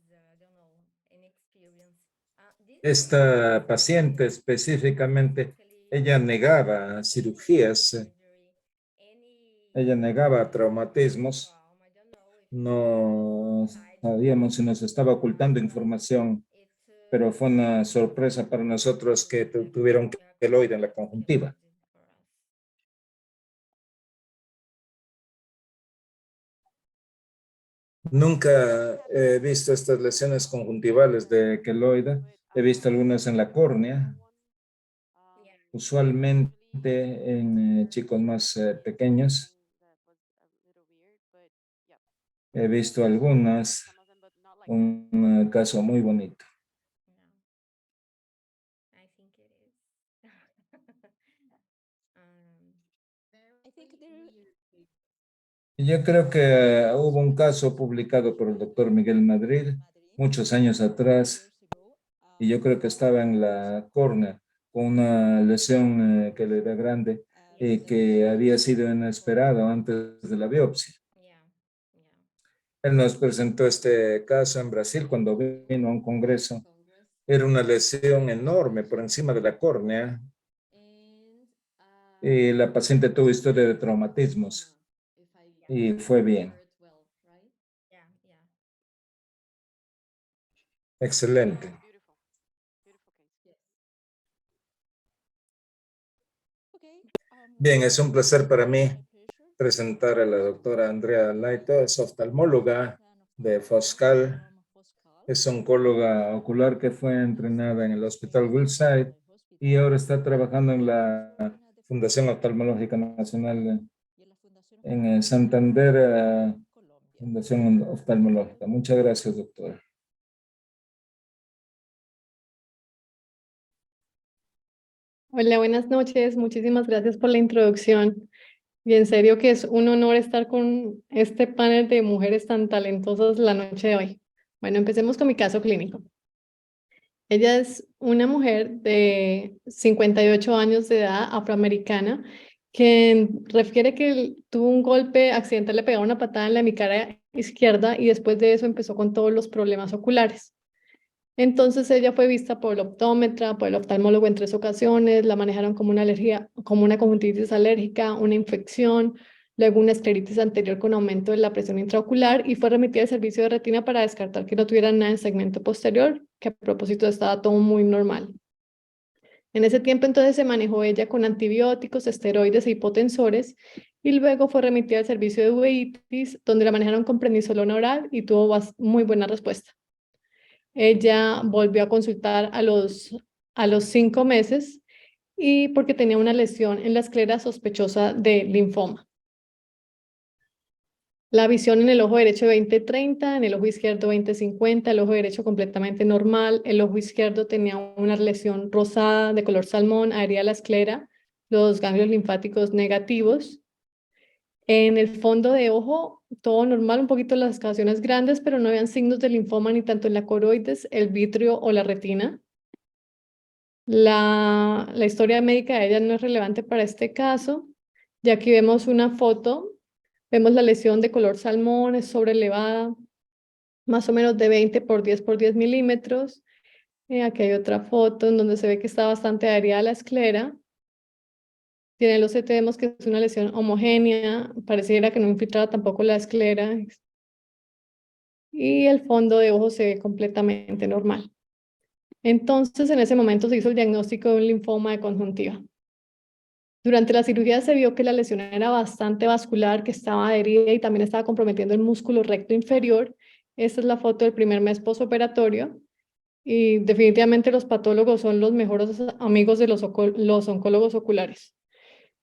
Esta paciente específicamente, ella negaba cirugías, ella negaba traumatismos, no sabíamos si nos estaba ocultando información. pero fue una sorpresa para nosotros que tuvieron queloide en la conjuntiva. Nunca he visto estas lesiones conjuntivales de queloide. He visto algunas en la córnea, usualmente en chicos más pequeños. He visto algunas, un caso muy bonito. Yo creo que hubo un caso publicado por el doctor Miguel Madrid muchos años atrás, y yo creo que estaba en la córnea con una lesión que le da grande y que había sido inesperado antes de la biopsia. Él nos presentó este caso en Brasil cuando vino a un congreso. Era una lesión enorme por encima de la córnea y la paciente tuvo historia de traumatismos y fue bien. Excelente. Bien, es un placer para mí presentar a la doctora Andrea Laito, es oftalmóloga de Foscal, es oncóloga ocular que fue entrenada en el Hospital Wilside y ahora está trabajando en la Fundación Oftalmológica Nacional en Santander, Fundación Oftalmológica. Muchas gracias, doctora. Hola, buenas noches. Muchísimas gracias por la introducción. Y en serio que es un honor estar con este panel de mujeres tan talentosas la noche de hoy. Bueno, empecemos con mi caso clínico. Ella es una mujer de 58 años de edad, afroamericana, que refiere que tuvo un golpe accidental, le pegó una patada en la hemicara izquierda y después de eso empezó con todos los problemas oculares. Entonces ella fue vista por el optómetra, por el oftalmólogo en 3 ocasiones, la manejaron como una alergia, como una conjuntivitis alérgica, una infección, luego una escleritis anterior con aumento de la presión intraocular y fue remitida al servicio de retina para descartar que no tuviera nada en segmento posterior, que a propósito estaba todo muy normal. En ese tiempo entonces se manejó ella con antibióticos, esteroides e hipotensores y luego fue remitida al servicio de uveitis, donde la manejaron con prednisolona oral y tuvo muy buena respuesta. Ella volvió a consultar a los 5 meses y porque tenía una lesión en la esclera sospechosa de linfoma. La visión en el ojo derecho 20/30, en el ojo izquierdo 20/50, el ojo derecho completamente normal, el ojo izquierdo tenía una lesión rosada de color salmón, adherida a la esclera, los ganglios linfáticos negativos. En el fondo de ojo, todo normal, un poquito las excavaciones grandes, pero no habían signos de linfoma ni tanto en la coroides, el vitrio o la retina. La historia médica de ella no es relevante para este caso. Y aquí vemos una foto, vemos la lesión de color salmón, es sobrelevada, más o menos de 20 por 10 por 10 milímetros. Aquí hay otra foto en donde se ve que está bastante adherida a la esclera. Tiene el OCT, vemos que es una lesión homogénea, pareciera que no infiltrara tampoco la esclera. Y el fondo de ojo se ve completamente normal. Entonces, en ese momento se hizo el diagnóstico de un linfoma de conjuntiva. Durante la cirugía se vio que la lesión era bastante vascular, que estaba adherida y también estaba comprometiendo el músculo recto inferior. Esta es la foto del primer mes postoperatorio. Y definitivamente los patólogos son los mejores amigos de los oncólogos oculares.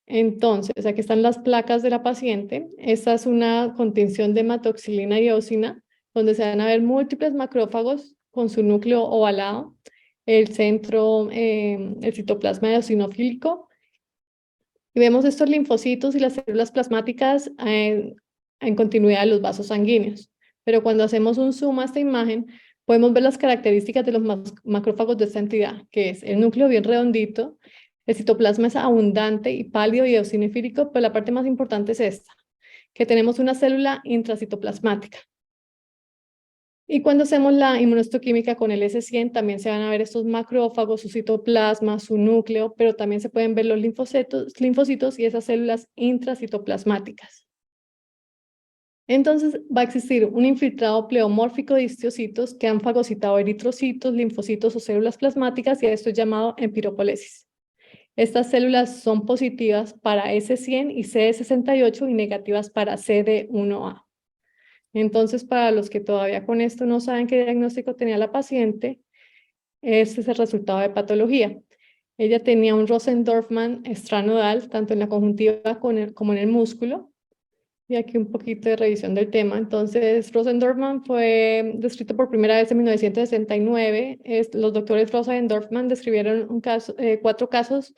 Entonces, aquí están las placas de la paciente. Esta es una contención de hematoxilina y eosina, donde se van a ver múltiples macrófagos con su núcleo ovalado, el centro, el citoplasma eosinofílico. Y vemos estos linfocitos y las células plasmáticas en continuidad de los vasos sanguíneos. Pero cuando hacemos un zoom a esta imagen, podemos ver las características de los macrófagos de esta entidad, que es el núcleo bien redondito, el citoplasma es abundante y pálido y eosinofílico, pero la parte más importante es esta, que tenemos una célula intracitoplasmática. Y cuando hacemos la inmunohistoquímica con el S100, también se van a ver estos macrófagos, su citoplasma, su núcleo, pero también se pueden ver los linfocitos y esas células intracitoplasmáticas. Entonces va a existir un infiltrado pleomórfico de histocitos que han fagocitado eritrocitos, linfocitos o células plasmáticas y esto es llamado empiropolesis. Estas células son positivas para S100 y CD68 y negativas para CD1A. Entonces, para los que todavía con esto no saben qué diagnóstico tenía la paciente, este es el resultado de patología. Ella tenía un Rosen-Dorfman extranodal, tanto en la conjuntiva como en el músculo. Y aquí un poquito de revisión del tema. Entonces, Rosen-Dorfman fue descrito por primera vez en 1969. Los doctores Rosen-Dorfman describieron 4 casos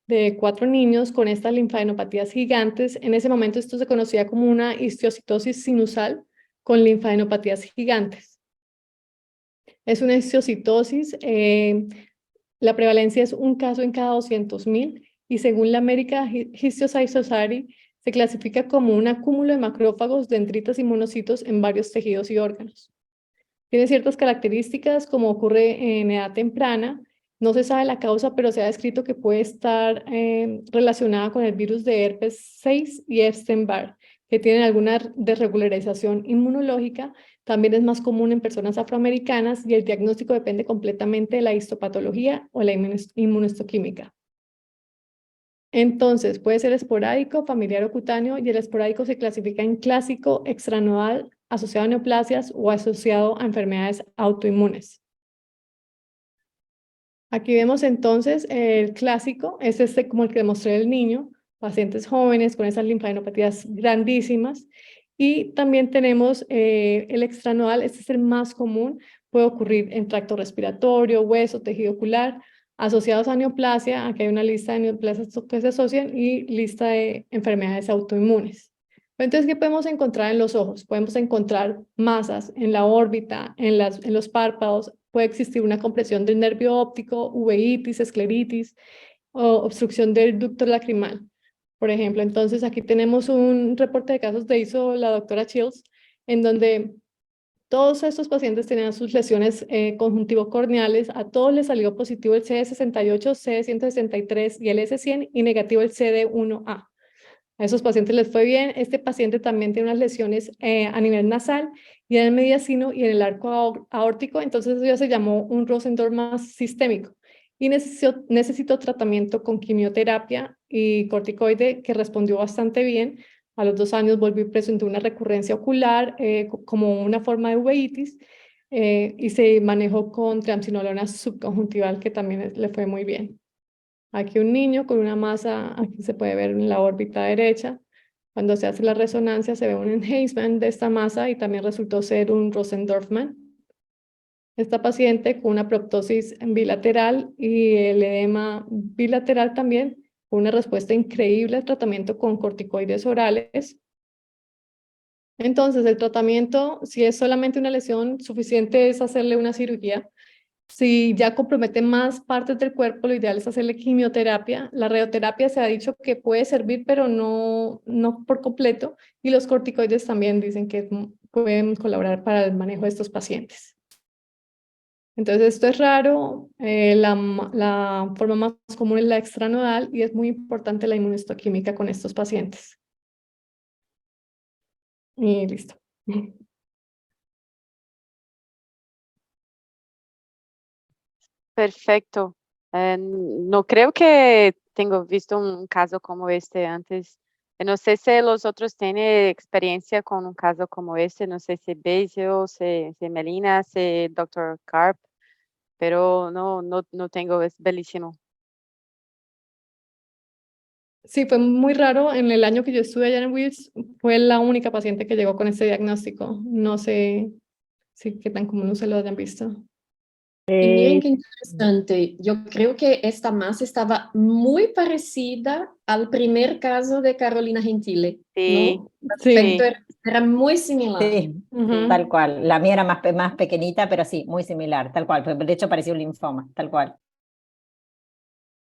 de 4 niños con estas linfadenopatías gigantes. En ese momento esto se conocía como una histiocytosis sinusal con linfadenopatías gigantes. Es una histiocytosis, la prevalencia es un caso en cada 200.000 y según la American Histiocyte Society se clasifica como un acúmulo de macrófagos, dendritas y monocitos en varios tejidos y órganos. Tiene ciertas características como ocurre en edad temprana. No se sabe la causa, pero se ha descrito que puede estar relacionada con el virus de herpes 6 y Epstein-Barr, que tienen alguna desregularización inmunológica. También es más común en personas afroamericanas y el diagnóstico depende completamente de la histopatología o la inmunohistoquímica. Entonces, puede ser esporádico, familiar o cutáneo, y el esporádico se clasifica en clásico, extranodal, asociado a neoplasias o asociado a enfermedades autoinmunes. Aquí vemos entonces el clásico, es este como el que demostré el niño, pacientes jóvenes con esas linfadenopatías grandísimas, y también tenemos el extranodal, este es el más común, puede ocurrir en tracto respiratorio, hueso, tejido ocular, asociados a neoplasia. Aquí hay una lista de neoplasias que se asocian y lista de enfermedades autoinmunes. Entonces, ¿qué podemos encontrar en los ojos? Podemos encontrar masas en la órbita, en los párpados, puede existir una compresión del nervio óptico, uveitis, escleritis o obstrucción del ducto lacrimal, por ejemplo. Entonces, aquí tenemos un reporte de casos que hizo la doctora Chills, en donde todos estos pacientes tenían sus lesiones conjuntivo-corneales, a todos les salió positivo el CD68, CD163 y el S100 y negativo el CD1A. A esos pacientes les fue bien. Este paciente también tiene unas lesiones a nivel nasal y en el mediastino y en el arco aórtico, entonces eso ya se llamó un Rosen-Dorfman sistémico y necesitó tratamiento con quimioterapia y corticoide que respondió bastante bien. A los 2 años volvió y presentó una recurrencia ocular como una forma de uveitis y se manejó con triamcinolona subconjuntival que también le fue muy bien. Aquí un niño con una masa, aquí se puede ver en la órbita derecha. Cuando se hace la resonancia se ve un enhancement de esta masa y también resultó ser un Rosen-Dorfman. Esta paciente con una proptosis bilateral y el edema bilateral también, con una respuesta increíble al tratamiento con corticoides orales. Entonces, el tratamiento, si es solamente una lesión, suficiente es hacerle una cirugía. Si ya compromete más partes del cuerpo, lo ideal es hacerle quimioterapia. La radioterapia se ha dicho que puede servir, pero no por completo. Y los corticoides también dicen que pueden colaborar para el manejo de estos pacientes. Entonces, esto es raro. La forma más común es la extranodal y es muy importante la inmunohistoquímica con estos pacientes. Y listo. Perfecto. No creo que tengo visto un caso como este antes. No sé si los otros tienen experiencia con un caso como este. No sé si Basil, si Melina, si Dr. Karp, pero no tengo, es bellísimo. Sí, fue muy raro. En el año que yo estuve allá en Wills, fue la única paciente que llegó con este diagnóstico. No sé si qué tan común se lo hayan visto. Y miren qué interesante. Yo creo que esta masa estaba muy parecida al primer caso de Carolina Gentile, Sí, ¿no? Sí. Era muy similar. Sí, tal cual. La mía era más pequeñita, pero sí, muy similar, tal cual. De hecho, parecía un linfoma, tal cual.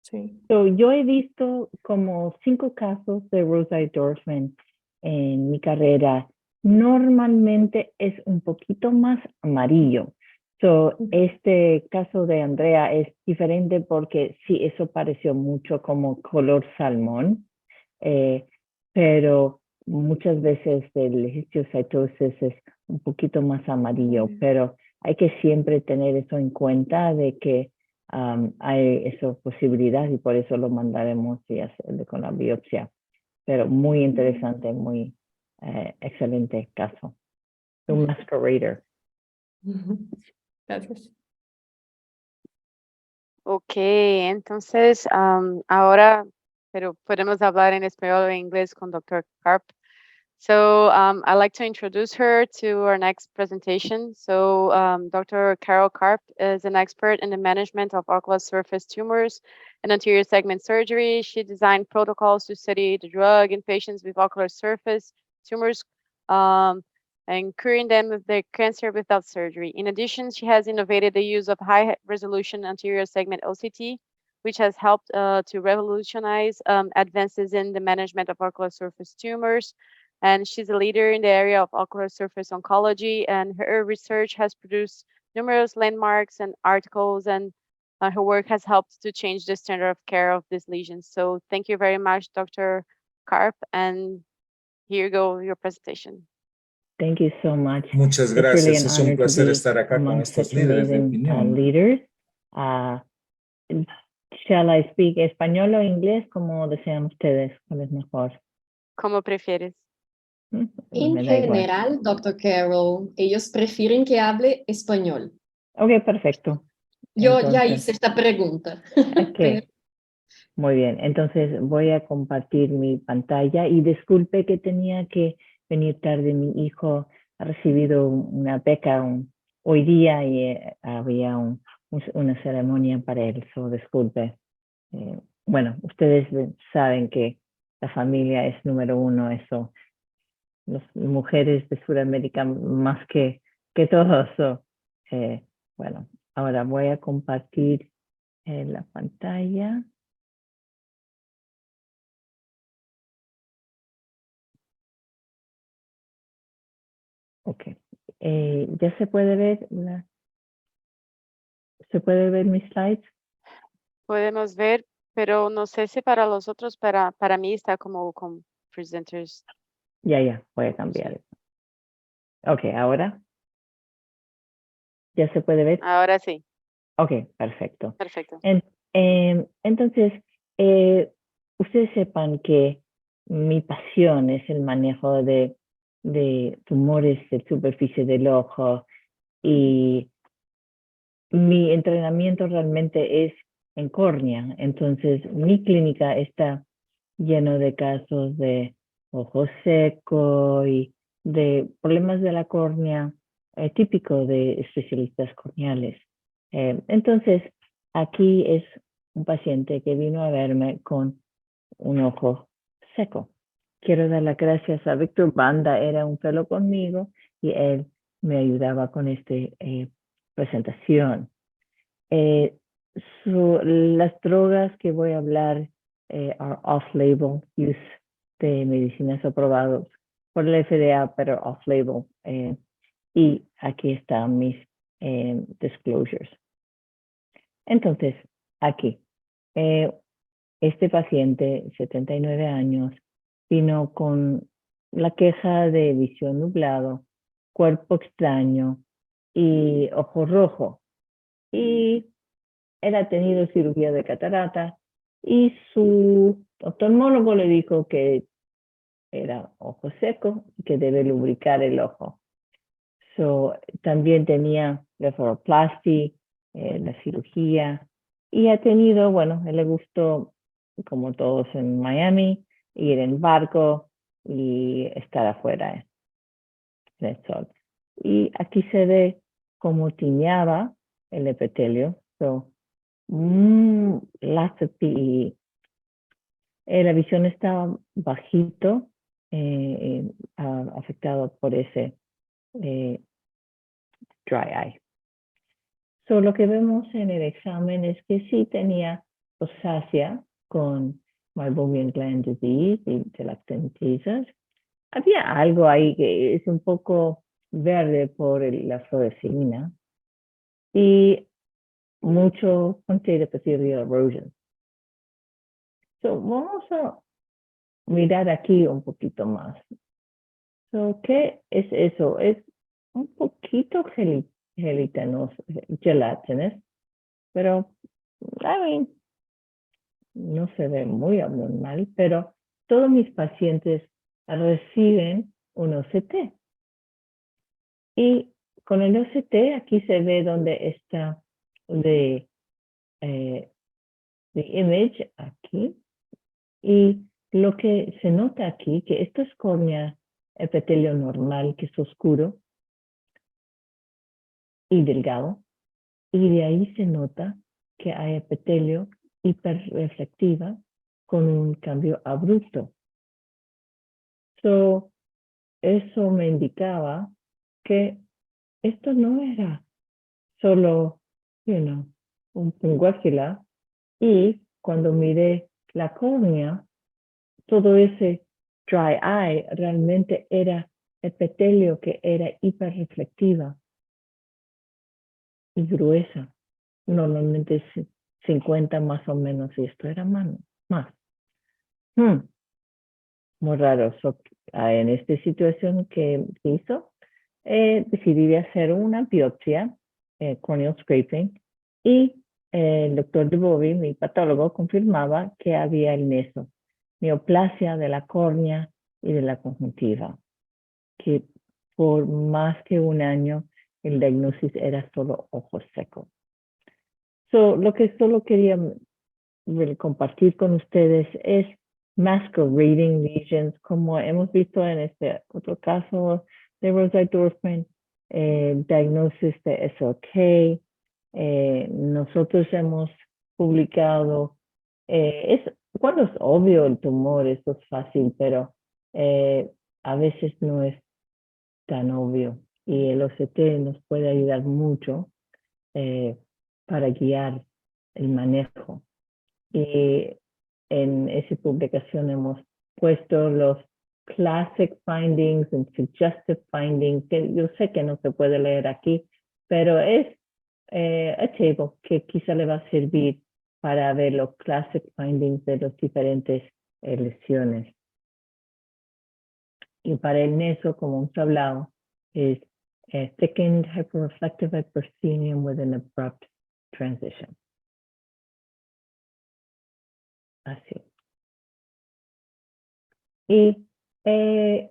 Sí. Yo he visto como 5 casos de Rosen-Dorfman en mi carrera. Normalmente es un poquito más amarillo. Este caso de Andrea es diferente porque sí, eso pareció mucho como color salmón, pero muchas veces el histiocytosis es un poquito más amarillo, pero hay que siempre tener eso en cuenta de que hay esa posibilidad y por eso lo mandaremos y hacerle con la biopsia. Pero muy interesante, muy excelente caso. Un masquerader. Gracias. Ok, entonces ahora, pero podemos hablar en español o en inglés con Dr. Karp. So I'd like to introduce her to our next presentation. So Dr. Carol Karp is an expert in the management of ocular surface tumors and anterior segment surgery. She designed protocols to study the drug in patients with ocular surface tumors and curing them of their cancer without surgery. In addition, she has innovated the use of high-resolution anterior segment OCT, which has helped to revolutionize advances in the management of ocular surface tumors. And she's a leader in the area of ocular surface oncology, and her research has produced numerous landmarks and articles, and her work has helped to change the standard of care of these lesions. So thank you very much, Dr. Karp, and here you go, your presentation. Thank you so much. Muchas It's really gracias. an Es honor un to placer be estar acá con among estos such líderes de amazing opinión. leaders. Shall I speak español o inglés? Como desean ustedes, ¿cuál es mejor? Como prefieres. En Me da igual. general, Dr. Carol, ellos prefieren que hable español. Ok, perfecto. Yo ya Entonces, hice esta pregunta. ok, muy bien. Entonces voy a compartir mi pantalla y disculpe que tenía que venir tarde. Mi hijo ha recibido una beca hoy día y había una ceremonia para él, so disculpe. Bueno, ustedes saben que la familia es número uno, eso. Las mujeres de Sudamérica más que todos. Bueno, ahora voy a compartir la pantalla. Ok. ¿Ya se puede ver ¿Se puede ver mis slides? Podemos ver, pero no sé si para los otros, para mí está como con presenters. Ya, voy a cambiar eso. Ok, ahora. ¿Ya se puede ver? Ahora sí, Ok, perfecto. perfecto. Entonces, ustedes sepan que mi pasión es el manejo de tumores de superficie del ojo y mi entrenamiento realmente es en córnea. Entonces, mi clínica está lleno de casos de ojo seco y de problemas de la córnea típico de especialistas corneales. Entonces, aquí es un paciente que vino a verme con un ojo seco. Quiero dar las gracias a Víctor Banda, era un fellow conmigo y él me ayudaba con esta presentación. Las drogas que voy a hablar are off-label use de medicinas aprobados por la FDA, pero off-label. Y aquí están mis disclosures. Entonces, aquí, este paciente, 79 años, vino con la queja de visión nublado, cuerpo extraño y ojo rojo. Y él ha tenido cirugía de catarata y su oftalmólogo le dijo que era ojo seco y que debe lubricar el ojo. También tenía blepharoplasty, la cirugía, y ha tenido, bueno, él le gustó, como todos en Miami, ir en barco y estar afuera en el sol. Y aquí se ve cómo tiñaba el epitelio. Lots of PE. La visión estaba bajito, afectado por ese dry eye. Lo que vemos en el examen es que sí tenía rosácea con Meibomian gland disease y telangiectasias. Había algo ahí que es un poco verde por la fluoresceína y mucho posterior erosion. Vamos a mirar aquí un poquito más. So, ¿qué es eso? Es un poquito gelatinoso, gelatinous, pero, I mean, no se ve muy abnormal, pero todos mis pacientes reciben un OCT. Y con el OCT aquí se ve donde está the image aquí. Y lo que se nota aquí, que esto es córnea epitelio normal, que es oscuro y delgado. Y de ahí se nota que hay epitelio hiperreflectiva con un cambio abrupto. So, eso me indicaba que esto no era solo, un punguácula. Y cuando miré la córnea, todo ese dry eye realmente era epitelio que era hiperreflectiva y gruesa. Normalmente es 50 más o menos, y esto era más. Muy raro. So, en esta situación que hizo, decidí de hacer una biopsia, corneal scraping, y el doctor Dubovy, mi patólogo, confirmaba que había el neso, neoplasia de la córnea y de la conjuntiva, que por más que un año el diagnóstico era solo ojo seco. So, lo que solo quería compartir con ustedes es masquerading lesions, como hemos visto en este otro caso de Rosai Dorfman, diagnosis de SLK. Nosotros hemos publicado, cuando es obvio el tumor, esto es fácil, pero a veces no es tan obvio. Y el OCT nos puede ayudar mucho para guiar el manejo. Y en esa publicación hemos puesto los classic findings and suggestive findings, que yo sé que no se puede leer aquí, pero es a table que quizá le va a servir para ver los classic findings de las diferentes lesiones. Y para el neso, como hemos hablado, es thickened hyperreflective hypersthenium with an abrupt transition. Así. Y in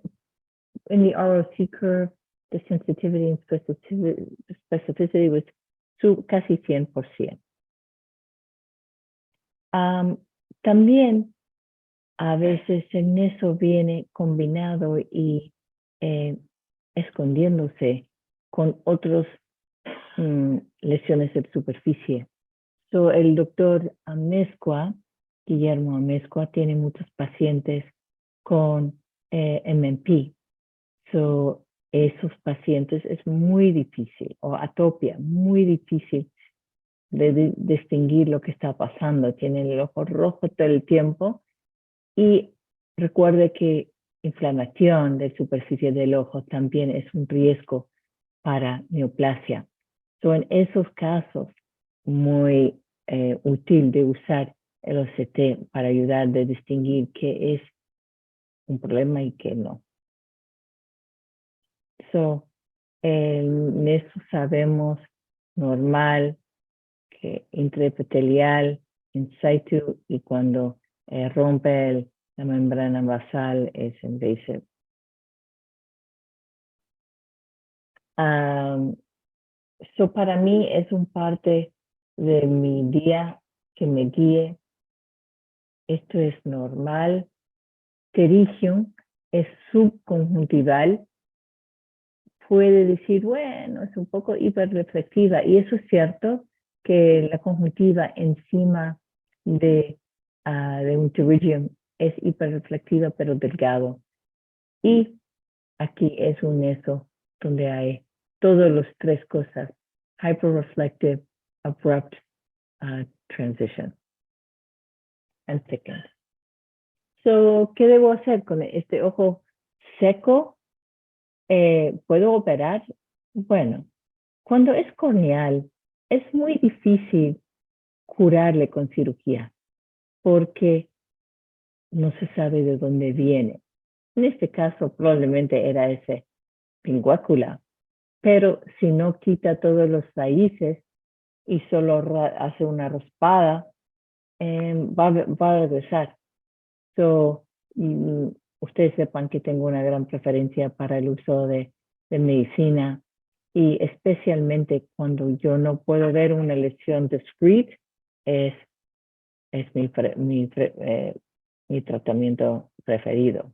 the ROC curve, the sensitivity and specificity was casi 100%. También a veces el neso viene combinado y escondiéndose con otras lesiones de superficie. So, el doctor Amezcua, Guillermo Amezcua, tiene muchos pacientes con MMP. So, esos pacientes es muy difícil, o atopia, muy difícil de distinguir lo que está pasando. Tienen el ojo rojo todo el tiempo. Y recuerde que inflamación de superficie del ojo también es un riesgo para neoplasia. So, en esos casos, muy útil de usar el OCT para ayudar a distinguir qué es un problema y qué no. So, en eso sabemos normal, que intraepitelial, in situ, y cuando rompe la membrana basal es invasive. So, para mí es un parte de mi día que me guíe. Esto es normal. Pterygium es subconjuntival. Puede decir, bueno, es un poco hiperreflexiva. Y eso es cierto, que la conjuntiva encima de un pterygium es hiperreflexiva, pero delgado. Y aquí es un neso donde hay todas las tres cosas: hyperreflective, abrupt transition, and thickened. So, ¿qué debo hacer con este ojo seco? ¿Puedo operar? Bueno, cuando es corneal, es muy difícil curarle con cirugía, porque no se sabe de dónde viene. En este caso probablemente era ese pinguácula, pero si no quita todos los raíces y solo hace una raspada, va a regresar. Ustedes sepan que tengo una gran preferencia para el uso de medicina y especialmente cuando yo no puedo ver una lesión discrete, es mi tratamiento preferido.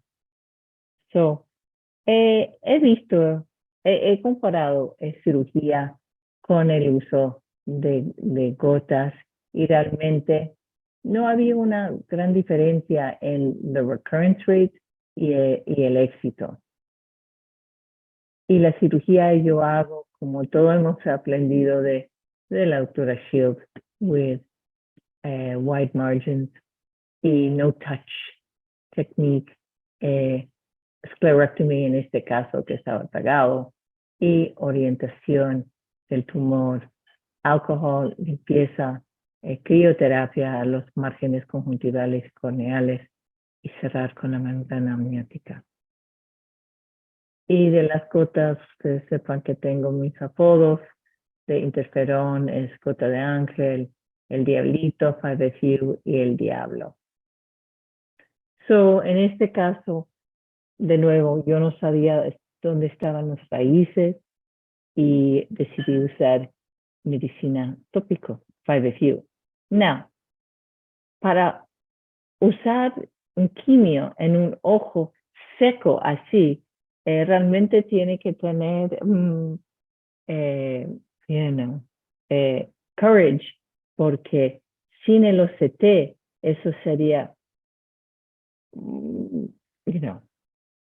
He comparado cirugía con el uso de gotas y realmente no había una gran diferencia en the recurrence rate y el éxito. Y la cirugía yo hago, como todo hemos aprendido de la doctora Shields, with wide margins y no touch technique, sclerectomy en este caso que estaba pegado, y orientación del tumor, alcohol, limpieza, crioterapia a los márgenes conjuntivales corneales y cerrar con la membrana amniótica. Y de las gotas, ustedes sepan que tengo mis apodos de interferón, es gota de ángel, el diablito, 5FU y el diablo. En este caso, de nuevo, yo no sabía dónde estaban los raíces y decidí usar medicina tópico, 5FU. Now, para usar un quimio en un ojo seco así, realmente tiene que tener courage, porque sin el OCT eso sería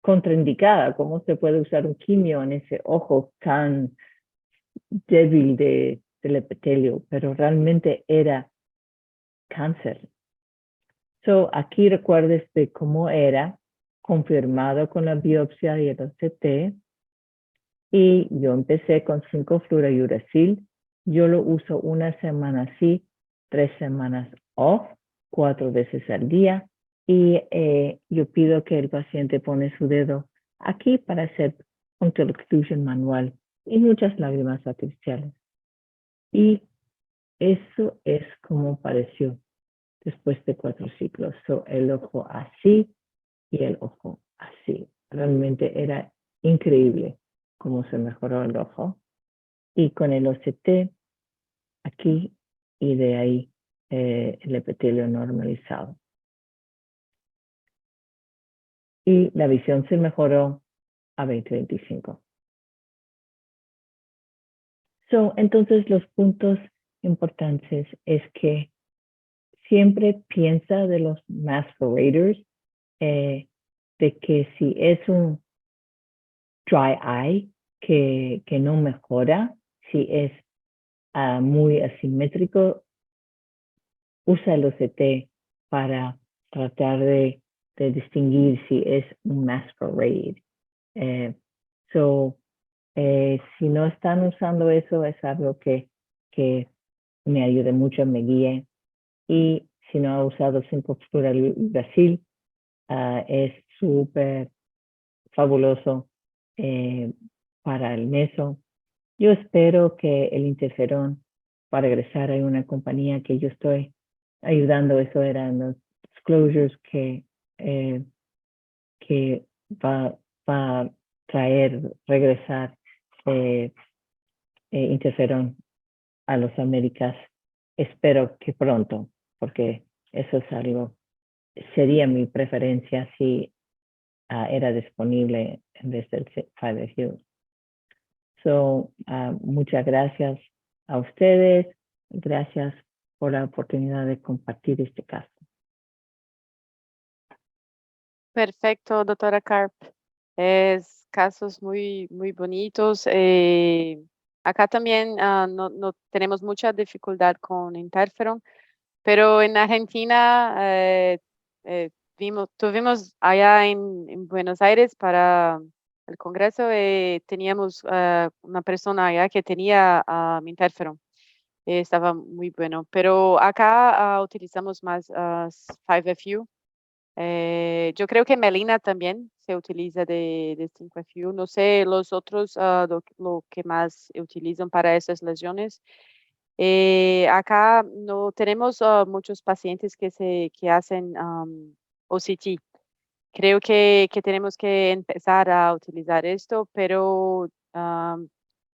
contraindicada. ¿Cómo se puede usar un quimio en ese ojo tan débil del epitelio? Pero realmente era cáncer. Aquí recuerdes de cómo era confirmado con la biopsia y el OCT. Y yo empecé con 5-fluorouracil. Yo lo uso una semana sí, 3 semanas off, 4 veces al día. Y yo pido que el paciente pone su dedo aquí para hacer punctal occlusion manual y muchas lágrimas artificiales. Y eso es como pareció después de 4 ciclos. El ojo así y el ojo así. Realmente era increíble cómo se mejoró el ojo. Y con el OCT aquí y de ahí el epitelio normalizado. Y la visión se mejoró a 20/25. Entonces los puntos importantes es que siempre piensa de los masqueraders, de que si es un dry eye que no mejora, si es muy asimétrico, usa el OCT para tratar de distinguir si es un masquerade. Si no están usando eso, es algo que me ayude mucho, me guíe. Y si no ha usado 5-fluorouracil, es súper fabuloso para el meso. Yo espero que el interferón va a regresar a una compañía que yo estoy ayudando. Eso eran los disclosures que va a regresar interferón a los Américas. Espero que pronto, porque eso es algo, sería mi preferencia si era disponible en vez del 5FU. Muchas gracias a ustedes. Gracias por la oportunidad de compartir este caso. Perfecto, doctora Karp. Es casos muy, muy bonitos. Acá también no tenemos mucha dificultad con interferón, pero en Argentina tuvimos allá en Buenos Aires para el Congreso, teníamos una persona allá que tenía interferón. Estaba muy bueno, pero acá utilizamos más 5FU. Yo creo que Melina también se utiliza de 5FU. No sé los otros, lo que más utilizan para esas lesiones. Acá no tenemos muchos pacientes que hacen OCT. Creo que tenemos que empezar a utilizar esto, pero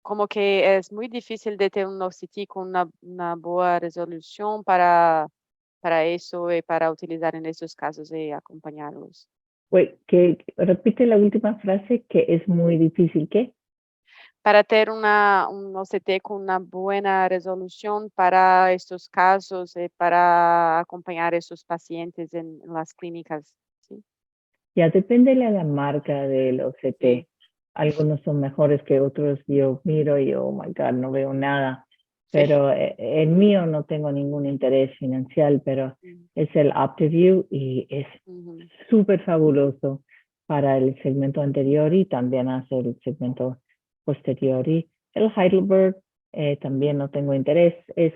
como que es muy difícil de tener un OCT con una buena resolución para eso y para utilizar en estos casos y acompañarlos. Wait, repite la última frase, que es muy difícil, ¿qué? Para tener un OCT con una buena resolución para estos casos y para acompañar a estos pacientes en las clínicas. ¿Sí? Ya depende de la marca del OCT. Sí. Algunos son mejores que otros. Yo miro y, oh my God, no veo nada. Sí. Pero el mío no tengo ningún interés financiero, pero es el OptiView y es súper fabuloso para el segmento anterior y también hace el segmento posterior. Y el Heidelberg también no tengo interés. Es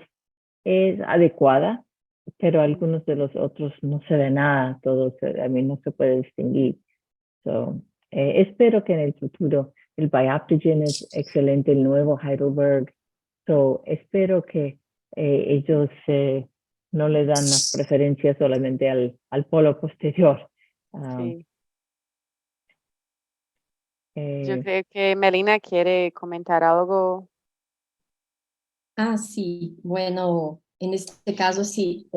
adecuada, pero algunos de los otros no se ve nada, todos, a mí no se puede distinguir. So, espero que en el futuro el Bioptigen es excelente, el nuevo Heidelberg. So, espero que ellos no le dan las preferencias solamente al polo posterior. Sí. Yo creo que Melina quiere comentar algo. Ah, sí. Bueno, en este caso sí.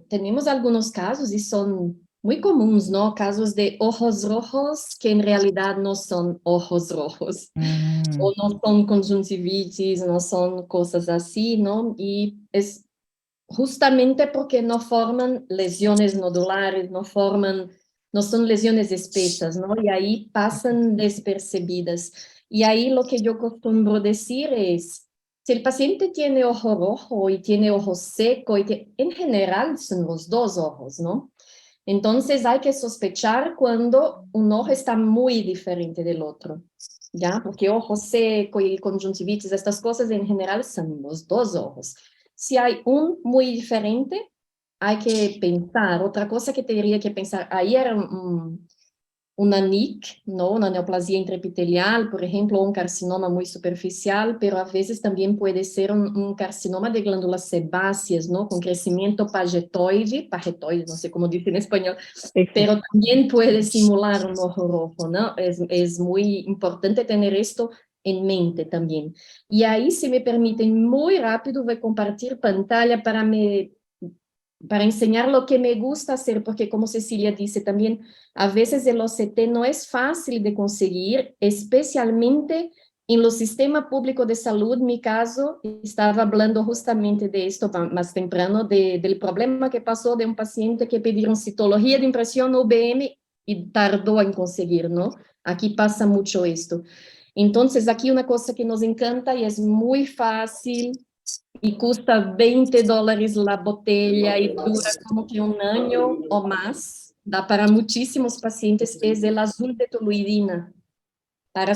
Tenemos algunos casos y son muy comunes, ¿no? Casos de ojos rojos que en realidad no son ojos rojos. O no son conjuntivitis, no son cosas así, ¿no? Y es justamente porque no forman lesiones nodulares, no son lesiones espesas, ¿no? Y ahí pasan despercibidas. Y ahí lo que yo acostumbro decir es, si el paciente tiene ojo rojo y tiene ojo seco, en general son los dos ojos, ¿no? Entonces hay que sospechar cuando un ojo está muy diferente del otro, ¿ya? Porque ojo seco y conjuntivitis, estas cosas en general son los dos ojos. Si hay un muy diferente, hay que pensar. Otra cosa que tendría que pensar, ahí era una NIC, ¿no? Una neoplasia intraepitelial, por ejemplo, un carcinoma muy superficial, pero a veces también puede ser un carcinoma de glándulas sebáceas, ¿no? Con crecimiento pagetoide, no sé cómo dice en español, pero también puede simular un ojo rojo, ¿no? Es muy importante tener esto en mente también. Y ahí, si me permiten, muy rápido voy a compartir pantalla para enseñar lo que me gusta hacer, porque como Cecilia dice también, a veces el OCT no es fácil de conseguir, especialmente en los sistemas públicos de salud. En mi caso, estaba hablando justamente de esto más temprano, del problema que pasó de un paciente que pidieron citología de impresión UVM y tardó en conseguir, ¿no? Aquí pasa mucho esto. Entonces, aquí una cosa que nos encanta y es muy fácil y cuesta $20 la botella y dura como que un año o más, da para muchísimos pacientes, es el azul de toluidina, para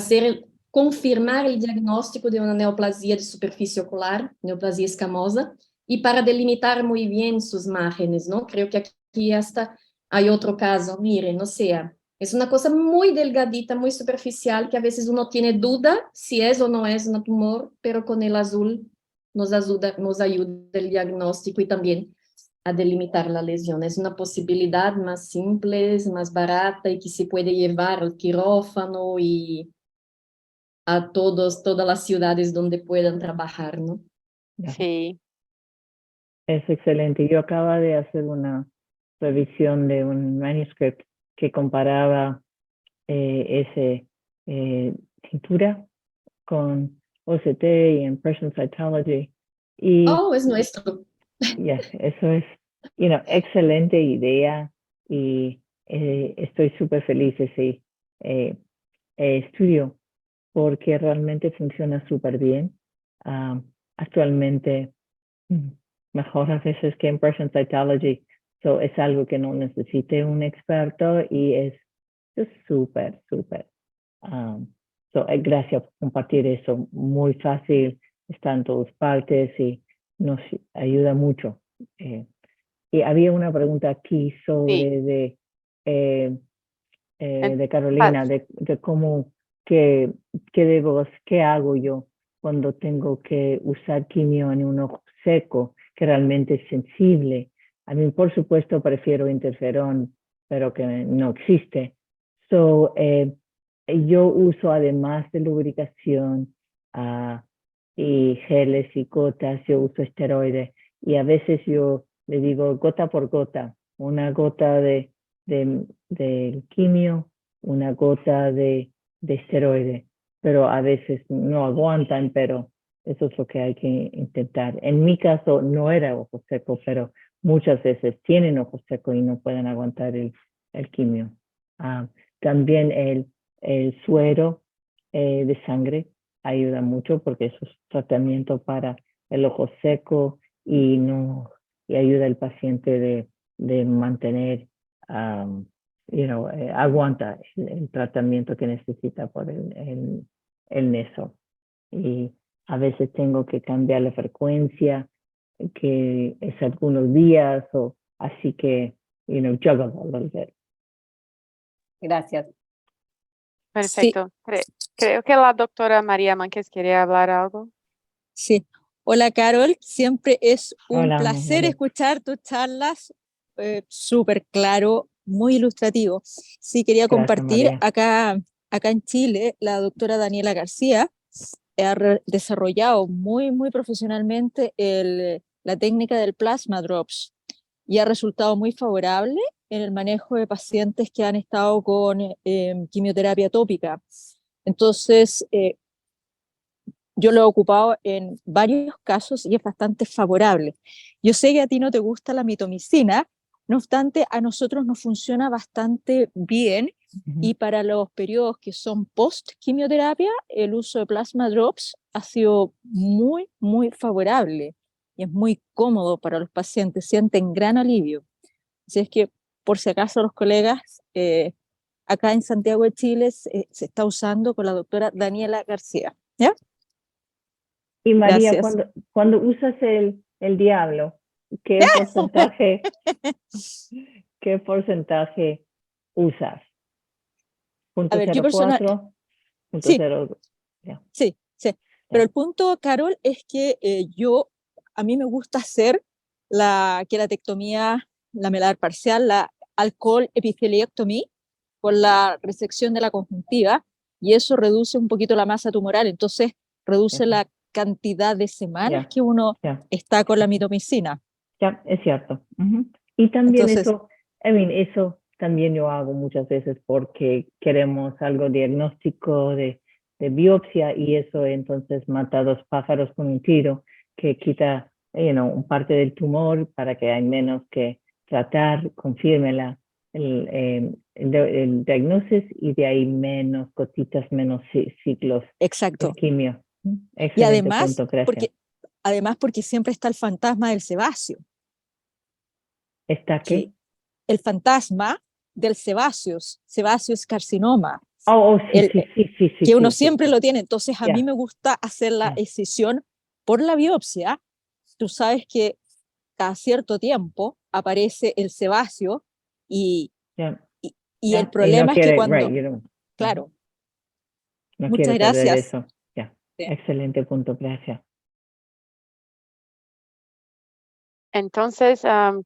confirmar el diagnóstico de una neoplasia de superficie ocular, neoplasia escamosa, y para delimitar muy bien sus márgenes, ¿no? Creo que aquí hasta hay otro caso, miren, o sea, es una cosa muy delgadita, muy superficial, que a veces uno tiene duda si es o no es un tumor, pero con el azul nos ayuda el diagnóstico y también a delimitar la lesión. Es una posibilidad más simple, más barata y que se puede llevar al quirófano y a todas las ciudades donde puedan trabajar, ¿no? Sí. Es excelente. Yo acabo de hacer una revisión de un manuscript que comparaba ese cintura con OCT y Impression Cytology. Y Oh, es nuestro. eso es, excelente idea y estoy súper feliz de ese estudio porque realmente funciona súper bien. Actualmente mejor a veces que Impression Cytology. So es algo que no necesite un experto y es súper, súper. Gracias por compartir eso. Muy fácil, está en todas partes y nos ayuda mucho. Y había una pregunta aquí sobre de Carolina, de cómo, qué hago yo cuando tengo que usar quimio en un ojo seco, que realmente es sensible. A mí, por supuesto, prefiero interferón, pero que no existe. So, yo uso, además de lubricación y geles y gotas, yo uso esteroides. Y a veces yo le digo gota por gota, una gota de quimio, una gota de esteroide, pero a veces no aguantan, pero eso es lo que hay que intentar. En mi caso no era ojo seco, pero muchas veces tienen ojo seco y no pueden aguantar el quimio. También el suero de sangre ayuda mucho porque eso es tratamiento para el ojo seco y ayuda al paciente de mantener, aguanta el tratamiento que necesita por el neso. Y a veces tengo que cambiar la frecuencia, que es algunos días, o así que, juggle a little bit. Gracias. Perfecto. Creo que la doctora María Mánquez quiere hablar algo. Sí. Hola, Carol. Siempre es un Hola, placer María. escuchar tus charlas. Súper claro, muy ilustrativo. Sí, quería Gracias, compartir María. acá en Chile, la doctora Daniela García ha desarrollado muy profesionalmente la técnica del plasma drops y ha resultado muy favorable en el manejo de pacientes que han estado con quimioterapia tópica. Entonces, yo lo he ocupado en varios casos y es bastante favorable. Yo sé que a ti no te gusta la mitomicina, no obstante, a nosotros nos funciona bastante bien y para los periodos que son post-quimioterapia, el uso de plasma drops ha sido muy favorable y es muy cómodo para los pacientes, sienten gran alivio. Así es que, por si acaso, los colegas, acá en Santiago de Chile se está usando con la doctora Daniela García. ¿Ya? Y María, Gracias. cuando usas el diablo, ¿qué porcentaje usas? A ver, yo personal, 0.04, sí, 0.0, ya. sí. Pero el punto, Carol, es que a mí me gusta hacer la queratectomía lamelar parcial, la alcohol epiteliectomía, con la resección de la conjuntiva, y eso reduce un poquito la masa tumoral, entonces reduce Ya. la cantidad de semanas Ya. que uno Ya. está con la mitomicina. Ya, es cierto. Y también Entonces, eso también yo hago muchas veces porque queremos algo diagnóstico de biopsia y eso entonces mata 2 pájaros con un tiro, que quita, un parte del tumor para que hay menos que tratar, confirme el diagnóstico y de ahí menos gotitas, menos ciclos exacto. de quimio. Y Excelente punto, gracias. además porque siempre está el fantasma del sebáceo. ¿Está qué? El fantasma del sebáceos carcinoma, Sí, que uno sí. siempre lo tiene. Entonces a mí Ya. me gusta hacer la Ya. excisión por la biopsia. Tú sabes que cada cierto tiempo aparece el sebáceo y Ya. el Ya. Y no problema es que quiere, cuando, claro, no muchas quiere perder gracias. eso. Ya. Sí. Excelente punto, gracias. Entonces,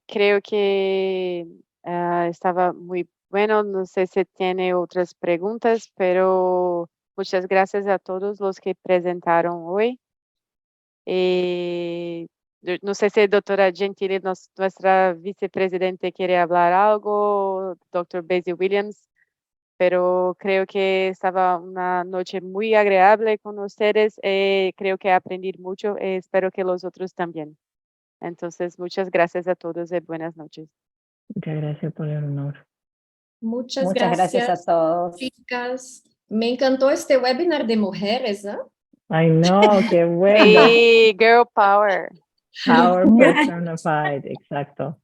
creo que estaba muy bueno. No sé si tiene otras preguntas, pero muchas gracias a todos los que presentaron hoy. No sé si doctora Gentile, nuestra vicepresidente, quiere hablar algo, doctor Basil Williams, pero creo que estaba una noche muy agradable con ustedes. Creo que aprendí mucho. Espero que los otros también. Entonces, muchas gracias a todos y buenas noches. Muchas gracias por el honor. Muchas gracias a todos. chicas. Me encantó este webinar de mujeres, ¿no? Ay, no, qué bueno. Sí, girl power. Power personified, exacto.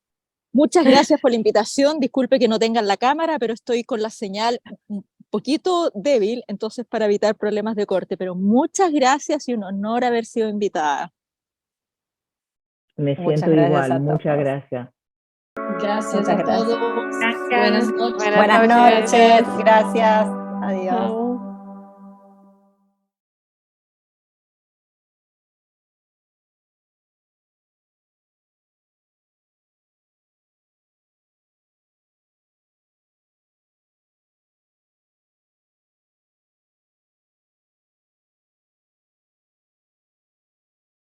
Muchas gracias por la invitación. Disculpe que no tengan la cámara, pero estoy con la señal un poquito débil, entonces para evitar problemas de corte. Pero muchas gracias y un honor haber sido invitada. Me Muchas siento gracias igual. a Muchas todos. gracias. Gracias Muchas a gracias. todos. Buenas noches. Buenas noches, gracias. Adiós. Chao.